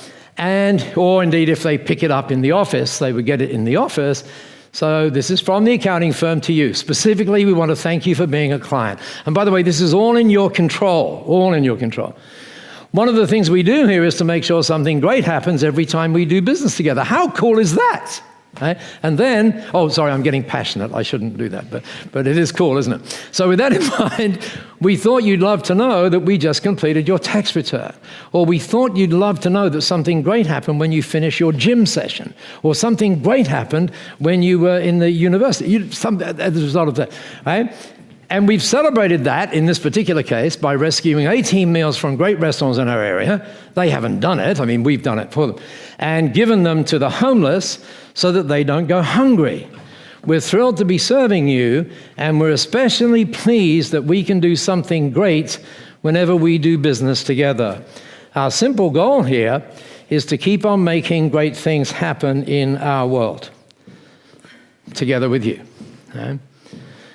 or indeed if they pick it up in the office, they would get it in the office. So this is from the accounting firm to you. Specifically, we want to thank you for being a client. And by the way, this is all in your control, all in your control. One of the things we do here is to make sure something great happens every time we do business together. How cool is that? Right? And then, I'm getting passionate. I shouldn't do that, but it is cool, isn't it? So with that in mind, we thought you'd love to know that we just completed your tax return. Or we thought you'd love to know that something great happened when you finish your gym session. Or something great happened when you were in the university. As a result of that, right? And we've celebrated that in this particular case by rescuing 18 meals from great restaurants in our area. They haven't done it. I mean, we've done it for them. And given them to the homeless so that they don't go hungry. We're thrilled to be serving you, and we're especially pleased that we can do something great whenever we do business together. Our simple goal here is to keep on making great things happen in our world together with you. Okay?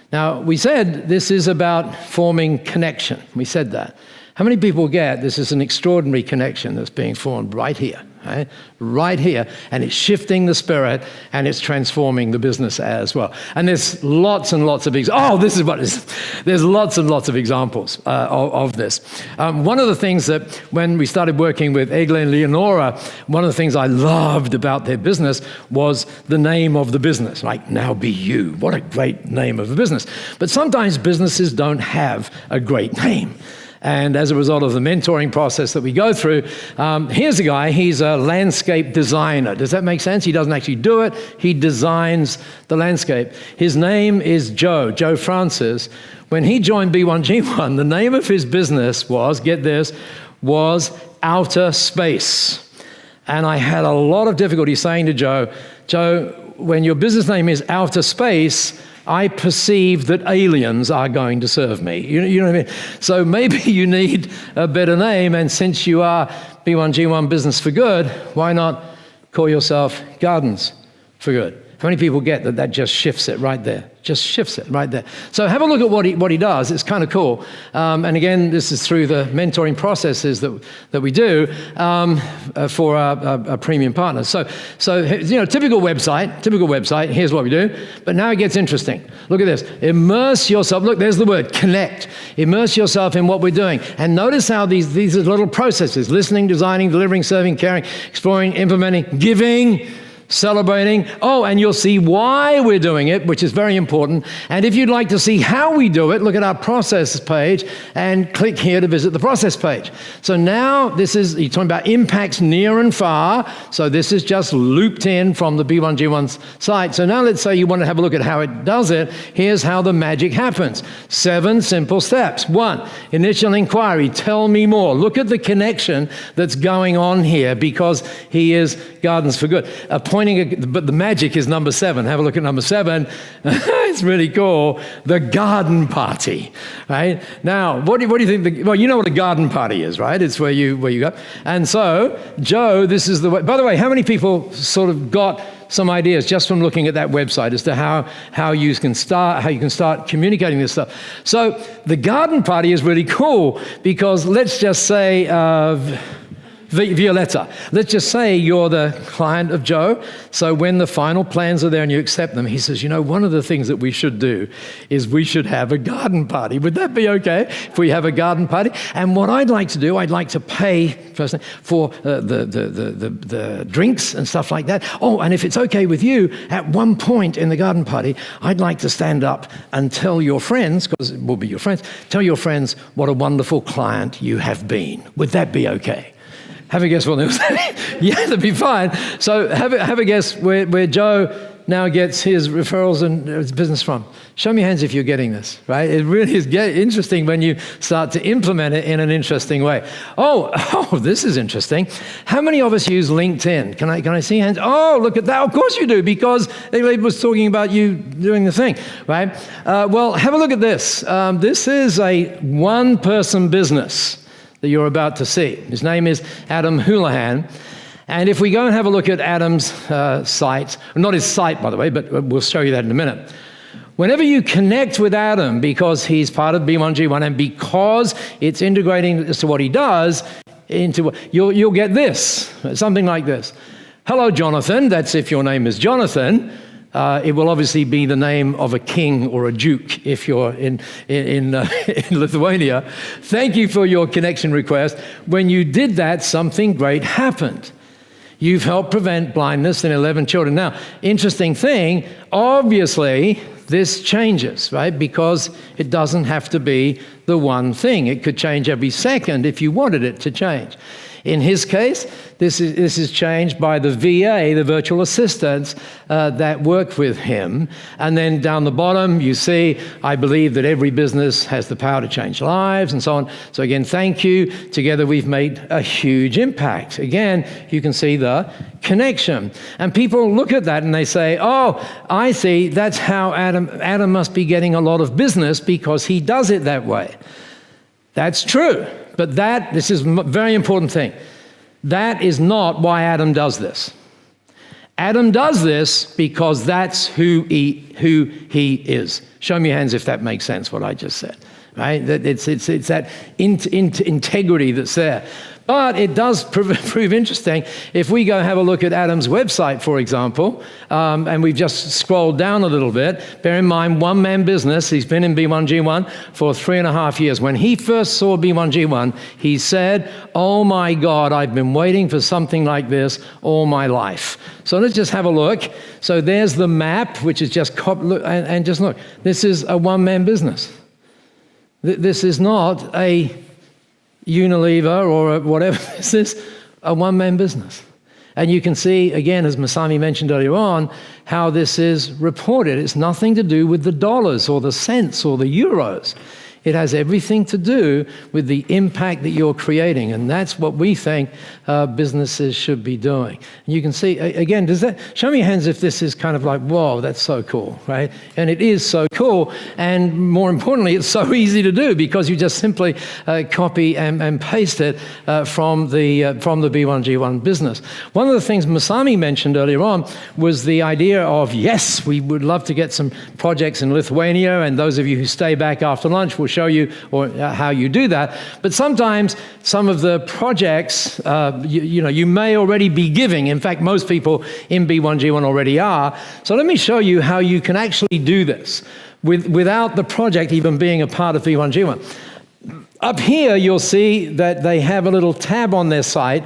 Now, we said this is about forming connection. We said that. How many people get this is an extraordinary connection that's being formed right here, right? Right here, and it's shifting the spirit, and it's transforming the business as well. And there's lots and lots of there's lots and lots of examples of this. One of the things that when we started working with Egle and Leonora, one of the things I loved about their business was the name of the business, like Now Be You. What a great name of a business. But sometimes businesses don't have a great name. And as a result of the mentoring process that we go through, here's a guy, he's a landscape designer. Does that make sense? He doesn't actually do it, he designs the landscape. His name is Joe Francis. When he joined B1G1, the name of his business was, get this, was Outer Space. And I had a lot of difficulty saying to Joe, when your business name is Outer Space, I perceive that aliens are going to serve me. You know what I mean? So maybe you need a better name, and since you are B1G1 Business for Good, why not call yourself Gardens for Good? How many people get that just shifts it right there? Just shifts it right there. So have a look at what he does. It's kind of cool. And again, this is through the mentoring processes that we do for our premium partners. So typical website. Here's what we do. But now it gets interesting. Look at this. Immerse yourself. Look, there's the word, connect. Immerse yourself in what we're doing. And notice how these are little processes: listening, designing, delivering, serving, caring, exploring, implementing, giving, celebrating. And you'll see why we're doing it, which is very important. And if you'd like to see how we do it, look at our process page and click here to visit the process page. So now you're talking about impacts near and far. So this is just looped in from the B1G1's site. So now let's say you want to have a look at how it does it. Here's how the magic happens. 7 simple steps. 1, initial inquiry. Tell me more. Look at the connection that's going on here, because he is Gardens for Good. But the magic is number 7. Have a look at number 7. It's really cool. The garden party, right? Now, what do you think? You know what a garden party is, right? It's where you go. And so, Joe, this is the way. By the way, how many people sort of got some ideas just from looking at that website as to how you can start communicating this stuff? So, the garden party is really cool because let's just say Violetta. Let's just say you're the client of Joe. So when the final plans are there and you accept them, he says, one of the things that we should do is we should have a garden party. Would that be okay if we have a garden party? And what I'd like to do, I'd like to pay for the drinks and stuff like that. And if it's okay with you, at one point in the garden party, I'd like to stand up and tell your friends, because it will be your friends, tell your friends what a wonderful client you have been. Would that be okay? Have a guess what they'll say. Yeah, that'd be fine. So have a guess where Joe now gets his referrals and his business from. Show me your hands if you're getting this, right? It really is interesting when you start to implement it in an interesting way. This is interesting. How many of us use LinkedIn? Can I see hands? Look at that. Of course you do, because Egley was talking about you doing the thing, right? Well, have a look at this. This is a one-person business that you're about to see. His name is Adam Houlihan. And if we go and have a look at Adam's site, not his site, by the way, but we'll show you that in a minute. Whenever you connect with Adam, because he's part of B1G1 and because it's integrating as to what he does, you'll get this, something like this. Hello, Jonathan. That's if your name is Jonathan. It will obviously be the name of a king or a duke if you're in Lithuania. Thank you for your connection request. When you did that, something great happened. You've helped prevent blindness in 11 children. Now, interesting thing, obviously, this changes, right? Because it doesn't have to be the one thing. It could change every second if you wanted it to change. In his case, this is changed by the VA, the virtual assistants that work with him. And then down the bottom, you see, I believe that every business has the power to change lives and so on. So again, thank you. Together, we've made a huge impact. Again, you can see the connection. And people look at that and they say, oh, I see, that's how Adam must be getting a lot of business because he does it that way. That's true. But this is a very important thing. That is not why Adam does this. Adam does this because that's who he is. Show me your hands if that makes sense, what I just said. Right? It's that integrity that's there. But it does prove interesting. If we go have a look at Adam's website, for example, and we've just scrolled down a little bit, bear in mind, one-man business. He's been in B1G1 for 3.5 years. When he first saw B1G1, he said, oh my God, I've been waiting for something like this all my life. So let's just have a look. So there's the map, which is just, and just look. This is a one-man business. This is not a Unilever or whatever. This is a one-man business. And you can see, again, as Masami mentioned earlier on, how this is reported. It's nothing to do with the dollars or the cents or the euros. It has everything to do with the impact that you're creating, and that's what we think businesses should be doing. And you can see, again, show me your hands if this is kind of like, whoa, that's so cool, right? And it is so cool, and more importantly, it's so easy to do because you just simply copy and paste it from the B1G1 business. One of the things Masami mentioned earlier on was the idea of, yes, we would love to get some projects in Lithuania, and those of you who stay back after lunch will show you how you do that. But sometimes some of the projects, you may already be giving. In fact, most people in B1G1 already are. So let me show you how you can actually do this without the project even being a part of B1G1. Up here, you'll see that they have a little tab on their site.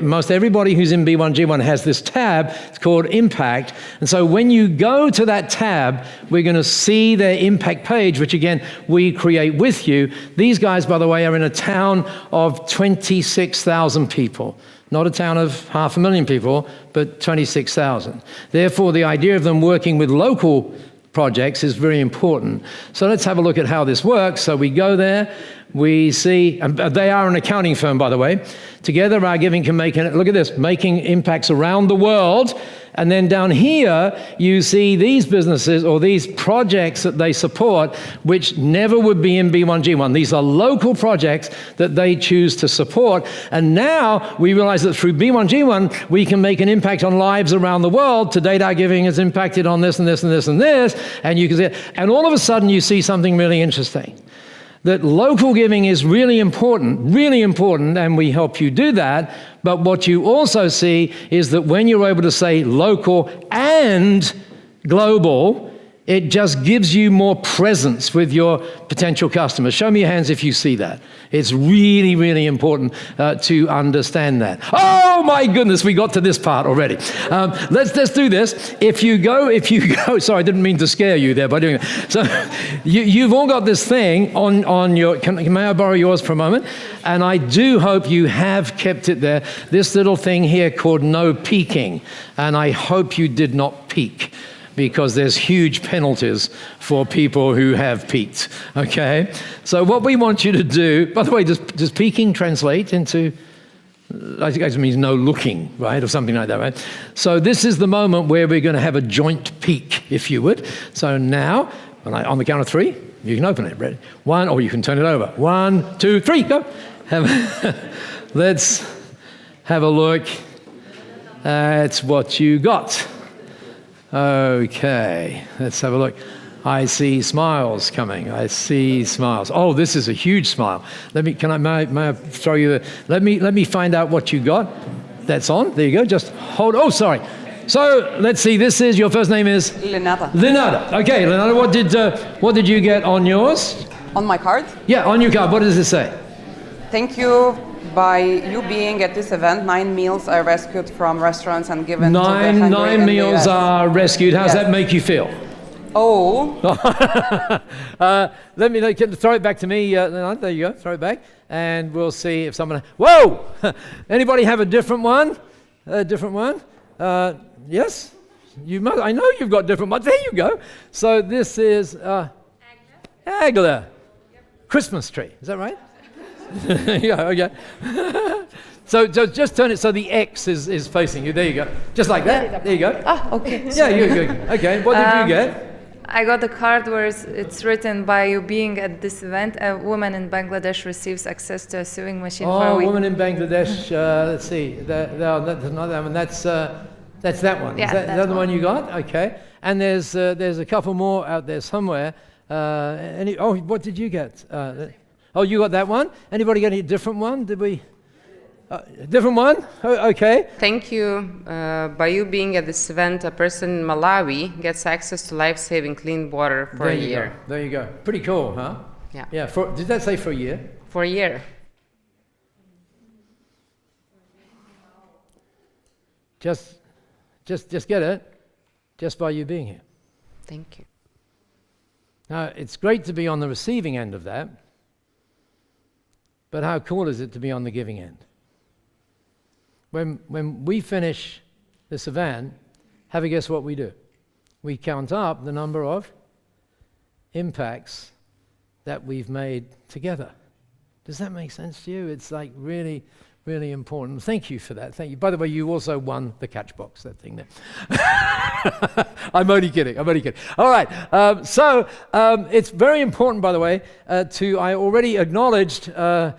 Most everybody who's in B1G1 has this tab. It's called Impact. And so when you go to that tab, we're going to see their impact page, which again, we create with you. These guys, by the way, are in a town of 26,000 people. Not a town of 500,000 people, but 26,000. Therefore, the idea of them working with local projects is very important. So let's have a look at how this works. So we go there. We see, and they are an accounting firm, by the way. Together, our giving can make, look at this, making impacts around the world. And then down here, you see these businesses or these projects that they support, which never would be in B1G1. These are local projects that they choose to support. And now we realize that through B1G1, we can make an impact on lives around the world. To date, our giving has impacted on this and this and this and this. And you can see it. And all of a sudden, you see something really interesting. That local giving is really important, and we help you do that. But what you also see is that when you're able to say local and global, it just gives you more presence with your potential customers. Show me your hands if you see that. It's really, really important to understand that. Oh my goodness, we got to this part already. Let's do this. If you go, sorry, I didn't mean to scare you there by doing it. So you've all got this thing on your, may I borrow yours for a moment? And I do hope you have kept it there. This little thing here called no peeking. And I hope you did not peek, because there's huge penalties for people who have peeked, okay? So what we want you to do, by the way, does peeking translate into, I think it means no looking, right, or something like that, right? So this is the moment where we're going to have a joint peek, if you would. So now, on the count of 3, you can open it, ready? 1, or you can turn it over. 1, 2, 3, go. Let's have a look That's what you got. Okay, let's have a look. I see smiles coming. I see smiles. Oh, this is a huge smile. May I throw you? Let me find out what you got. That's on. There you go. Just hold. Oh, sorry. So let's see. This is your first name is Lenata. Lenata. Okay, Lenata. What did you get on yours? On my card, Yeah, on your card. What does it say? thank you. By you being at this event, 9 meals are rescued from restaurants and given to the hungry Nine in the meals US. are rescued. How's Yes. that make you feel? Oh, Let me throw it back to me. There you go. Throw it back, and we'll see if someone. Whoa! Anybody have a different one? A different one? Yes. You must. I know you've got different ones. There you go. So this is Agla. Christmas tree. Is that right? Yeah. Okay. So just turn it so the X is facing you. There you go. Just like that. There you go. Ah, okay. Yeah. You. Okay. What did you get? I got a card where it's written, by you being at this event, a woman in Bangladesh receives access to a sewing machine for a Oh, a week. woman in Bangladesh. Let's see. That's not that one. That's that one. Yeah, Is that that's the one you got? Okay. And there's a couple more out there somewhere. What did you get? You got that one. Anybody get a different one? Did we? Different one? Oh, okay. Thank you. By you being at this event, a person in Malawi gets access to life-saving clean water for There a you year. go. There you go. Pretty cool, huh? Yeah. Yeah. Did that say for a year? For a year. Just get it. Just by you being here. Thank you. Now, it's great to be on the receiving end of that, but how cool is it to be on the giving end? When we finish this event, have a guess what we do? We count up the number of impacts that we've made together. Does that make sense to you? It's like really, really important. Thank you for that. Thank you. By the way, you also won the Catchbox, that thing there. I'm only kidding. All right. It's very important, by the way, I already acknowledged the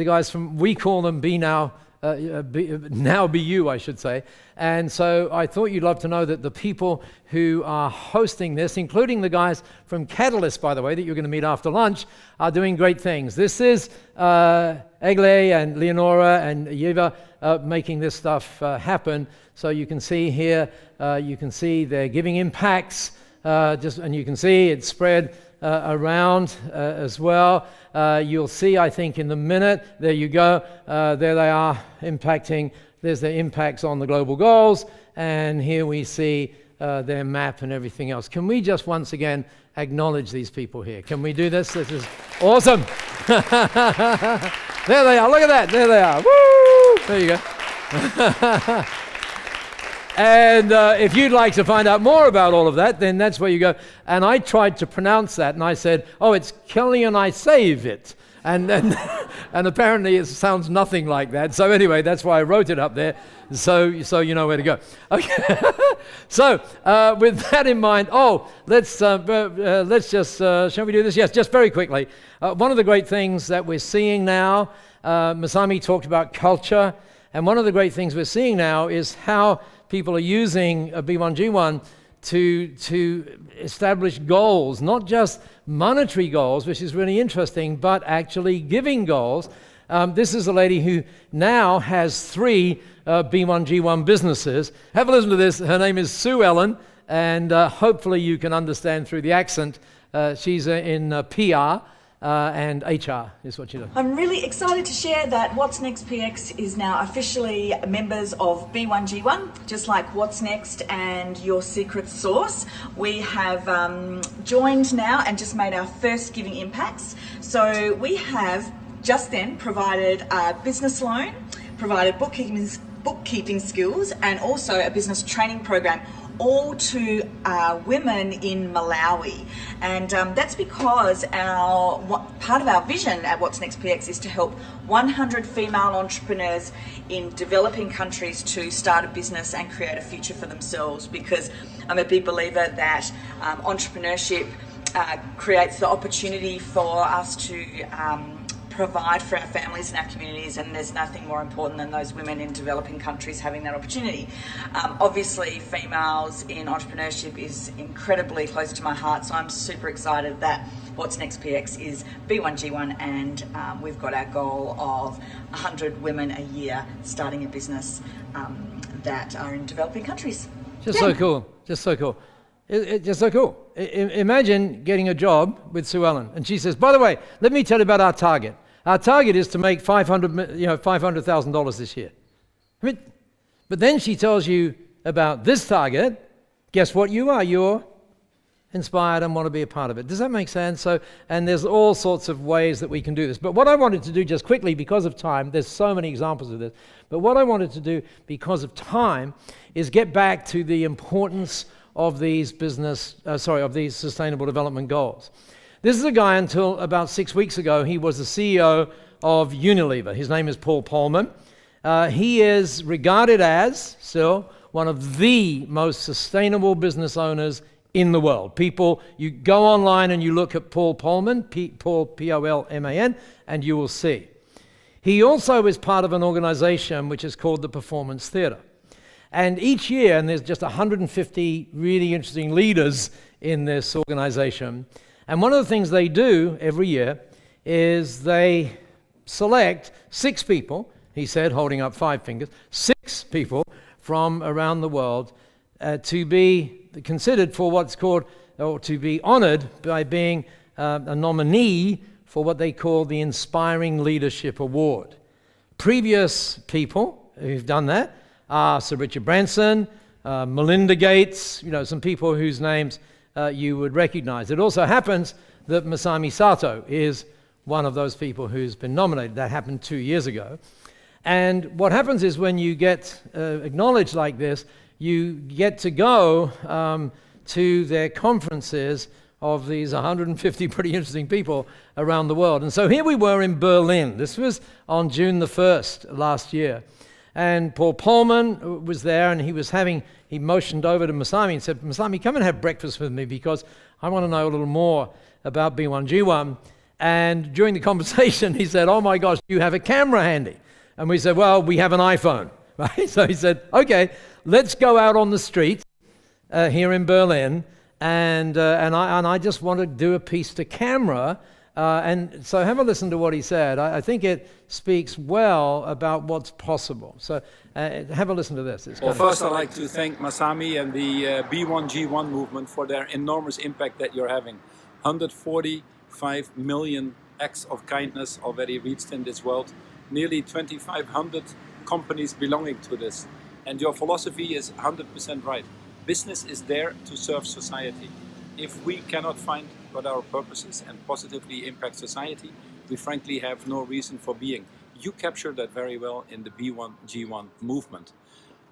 guys from, we call them Be Now, Now Be You, I should say. And so I thought you'd love to know that the people who are hosting this, including the guys from Catalyst, by the way, that you're going to meet after lunch, are doing great things. This is Egle and Leonora and Yeva making this stuff happen. So you can see here, you can see they're giving impacts, and you can see it's spread around as well. You'll see, I think, in the minute, there you go, there they are impacting. There's the impacts on the global goals, and here we see their map and everything else. Can we just once again acknowledge these people here? Can we do this? This is awesome. There they are. Look at that. There they are. Woo! There you go. And if you'd like to find out more about all of that, then that's where you go. And I tried to pronounce that, and I said, oh, it's Kelly and I save it. And apparently it sounds nothing like that. So anyway, that's why I wrote it up there, so you know where to go. Okay. So with that in mind, let's just, shall we do this? Yes, just very quickly. One of the great things that we're seeing now, Masami talked about culture, and one of the great things we're seeing now is how people are using B1G1 to establish goals, not just monetary goals, which is really interesting, but actually giving goals. This is a lady who now has 3 B1G1 businesses. Have a listen to this. Her name is Sue Ellen, and hopefully you can understand through the accent. She's in PR. And HR is what you do. I'm really excited to share that What's Next PX is now officially members of B1G1, just like What's Next and Your Secret Sauce. We have joined now and just made our first giving impacts. So we have just then provided a business loan, provided bookkeeping skills, and also a business training program, all to women in Malawi. And that's because part of our vision at What's Next PX is to help 100 female entrepreneurs in developing countries to start a business and create a future for themselves, because I'm a big believer that entrepreneurship creates the opportunity for us to provide for our families and our communities, and there's nothing more important than those women in developing countries having that opportunity. Obviously, females in entrepreneurship is incredibly close to my heart, so I'm super excited that What's Next PX is B1G1, and we've got our goal of 100 women a year starting a business that are in developing countries. Just so cool. Just so cool. Just so cool. Imagine getting a job with Sue Ellen, and she says, "By the way, let me tell you about our target. Our target is to make $500,000 this year." I mean, but then she tells you about this target. Guess what you are? You're inspired and want to be a part of it. Does that make sense? So, and there's all sorts of ways that we can do this. But what I wanted to do just quickly, because of time, there's so many examples of this, but what I wanted to do because of time is get back to the importance of these of these sustainable development goals. This is a guy, until about 6 weeks ago, he was the CEO of Unilever. His name is Paul Polman. He is regarded as still one of the most sustainable business owners in the world. People, you go online and you look at Paul Polman, Paul P-O-L-M-A-N, and you will see. He also is part of an organization which is called the Performance Theatre. And each year, and there's just 150 really interesting leaders in this organization, and one of the things they do every year is they select 6 people, he said, holding up 5 fingers, 6 people from around the world to be considered for what's called, or to be honored by being a nominee for what they call the Inspiring Leadership Award. Previous people who've done that are Sir Richard Branson, Melinda Gates, some people whose names you would recognize. It also happens that Masami Sato is one of those people who's been nominated. That happened 2 years ago. And what happens is when you get acknowledged like this, you get to go to their conferences of these 150 pretty interesting people around the world. And so here we were in Berlin. This was on June the 1st last year. And Paul Polman was there, and he motioned over to Masami and said, "Masami, come and have breakfast with me because I want to know a little more about B1G1. And during the conversation, he said, "Oh my gosh, you have a camera handy?" And we said, "Well, we have an iPhone." Right? So he said, "Okay, let's go out on the street here in Berlin, and I just want to do a piece to camera." And so have a listen to what he said. I think it speaks well about what's possible. So have a listen to this. Well, first I'd like to thank Masami and the B1G1 movement for their enormous impact that you're having. 145 million acts of kindness already reached in this world. Nearly 2,500 companies belonging to this. And your philosophy is 100% right. Business is there to serve society. If we cannot find what our purpose is and positively impact society, we frankly have no reason for being. You capture that very well in the B1G1 movement.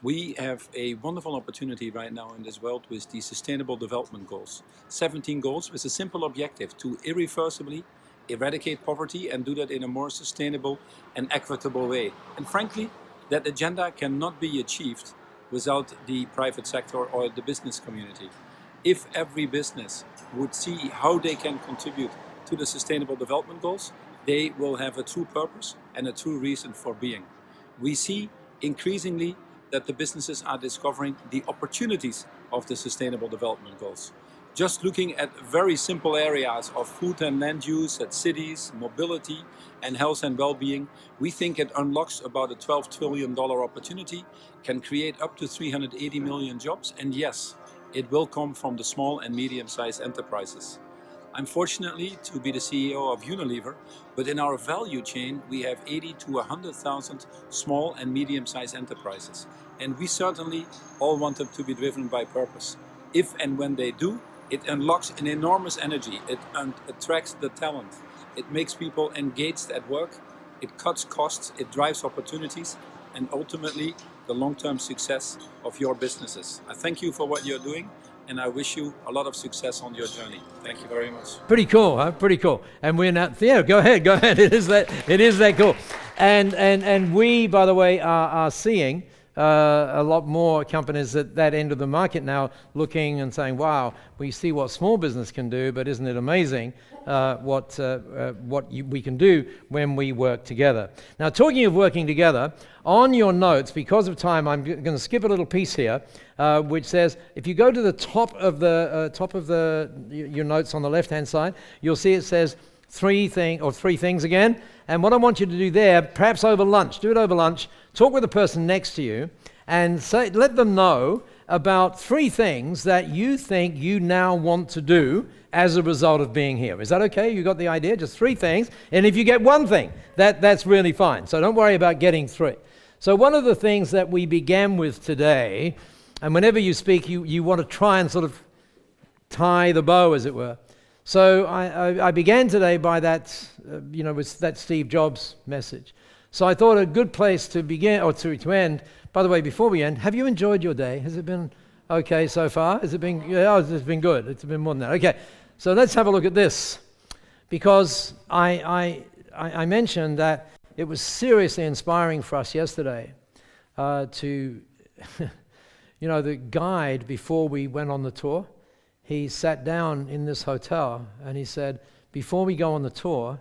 We have a wonderful opportunity right now in this world with the Sustainable Development Goals. 17 goals with a simple objective to irreversibly eradicate poverty and do that in a more sustainable and equitable way. And frankly, that agenda cannot be achieved without the private sector or the business community. If every business would see how they can contribute to the Sustainable Development Goals, they will have a true purpose and a true reason for being. We see increasingly that the businesses are discovering the opportunities of the Sustainable Development Goals. Just looking at very simple areas of food and land use, at cities, mobility, and health and well-being, we think it unlocks about a $12 trillion opportunity, can create up to 380 million jobs, and yes, it will come from the small and medium-sized enterprises. I'm fortunately to be the CEO of Unilever, but in our value chain we have 80 to 100,000 small and medium-sized enterprises. And we certainly all want them to be driven by purpose. If and when they do, it unlocks an enormous energy, it attracts the talent, it makes people engaged at work, it cuts costs, it drives opportunities, and ultimately the long-term success of your businesses. I thank you for what you're doing, and I wish you a lot of success on your journey. Thank you very much. Pretty cool, huh? Pretty cool. And we're not, yeah, go ahead. It is that cool. And we, by the way, are seeing a lot more companies at that end of the market now looking and saying, wow, we see what small business can do, but isn't it amazing what we can do when we work together. Now, talking of working together, on your notes, because of time, I'm going to skip a little piece here, which says, if you go to the top of your notes on the left-hand side, you'll see it says three things again. And what I want you to do there, perhaps over lunch, do it over lunch, talk with the person next to you, and let them know about 3 things that you think you now want to do as a result of being here. Is that okay? You got the idea? Just 3 things. And if you get 1 thing, that's really fine. So don't worry about getting 3. So one of the things that we began with today, and whenever you speak, you want to try and sort of tie the bow, as it were. So I began today by that, with that Steve Jobs message. So I thought a good place to begin, or to end, by the way, before we end, have you enjoyed your day? Has it been okay so far? Has it been, it's been good. It's been more than that. Okay, so let's have a look at this. Because I mentioned that it was seriously inspiring for us yesterday to, the guide before we went on the tour, he sat down in this hotel and he said, before we go on the tour,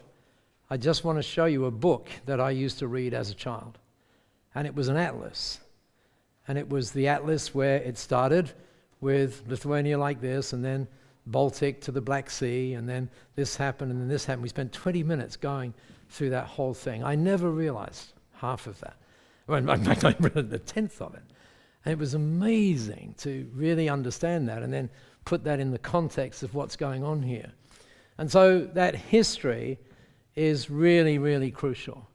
I just want to show you a book that I used to read as a child. And it was an atlas. And it was the atlas where it started with Lithuania like this, and then Baltic to the Black Sea, and then this happened, and then this happened. We spent 20 minutes going through that whole thing. I never realized half of that. Well, in fact, I read the 10th of it. And it was amazing to really understand that and then put that in the context of what's going on here. And so that history is really, really crucial.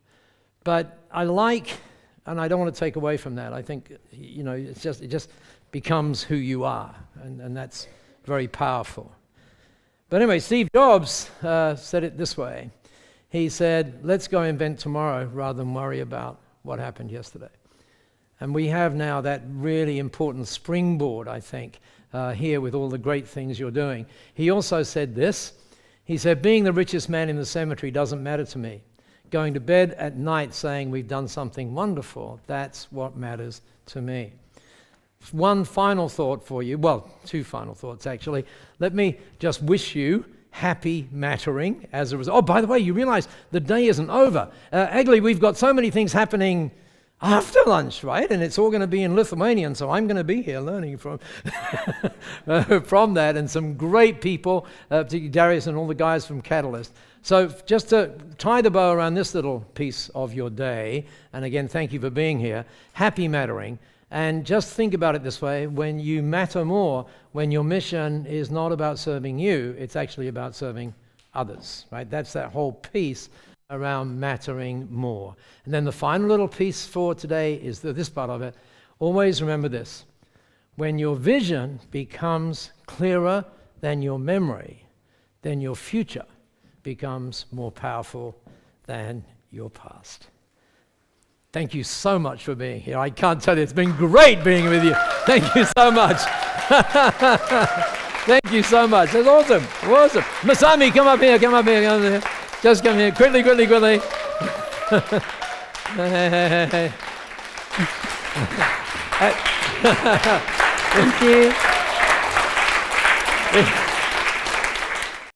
But I like, and I don't want to take away from that, I think, it just becomes who you are, and that's very powerful. But anyway, Steve Jobs said it this way. He said, let's go invent tomorrow rather than worry about what happened yesterday. And we have now that really important springboard, I think, here with all the great things you're doing. He also said this. He said, being the richest man in the cemetery doesn't matter to me. Going to bed at night saying we've done something wonderful, that's what matters to me. One final thought for you, well, 2 final thoughts actually. Let me just wish you happy mattering as a result. Oh, by the way, you realize the day isn't over. Actually, we've got so many things happening after lunch, right? And it's all going to be in Lithuanian, so I'm going to be here learning from from that, and some great people, particularly Darius and all the guys from Catalyst. So just to tie the bow around this little piece of your day, and again, thank you for being here, happy mattering, and just think about it this way, when you matter more, when your mission is not about serving you, it's actually about serving others, right? That's that whole piece around mattering more. And then the final little piece for today is this part of it. Always remember this. When your vision becomes clearer than your memory, then your future becomes more powerful than your past. Thank you so much for being here. I can't tell you, it's been great being with you. Thank you so much. Thank you so much. That's awesome. Awesome. Masami, come up here. Just come here. Quickly. Hey. Thank you.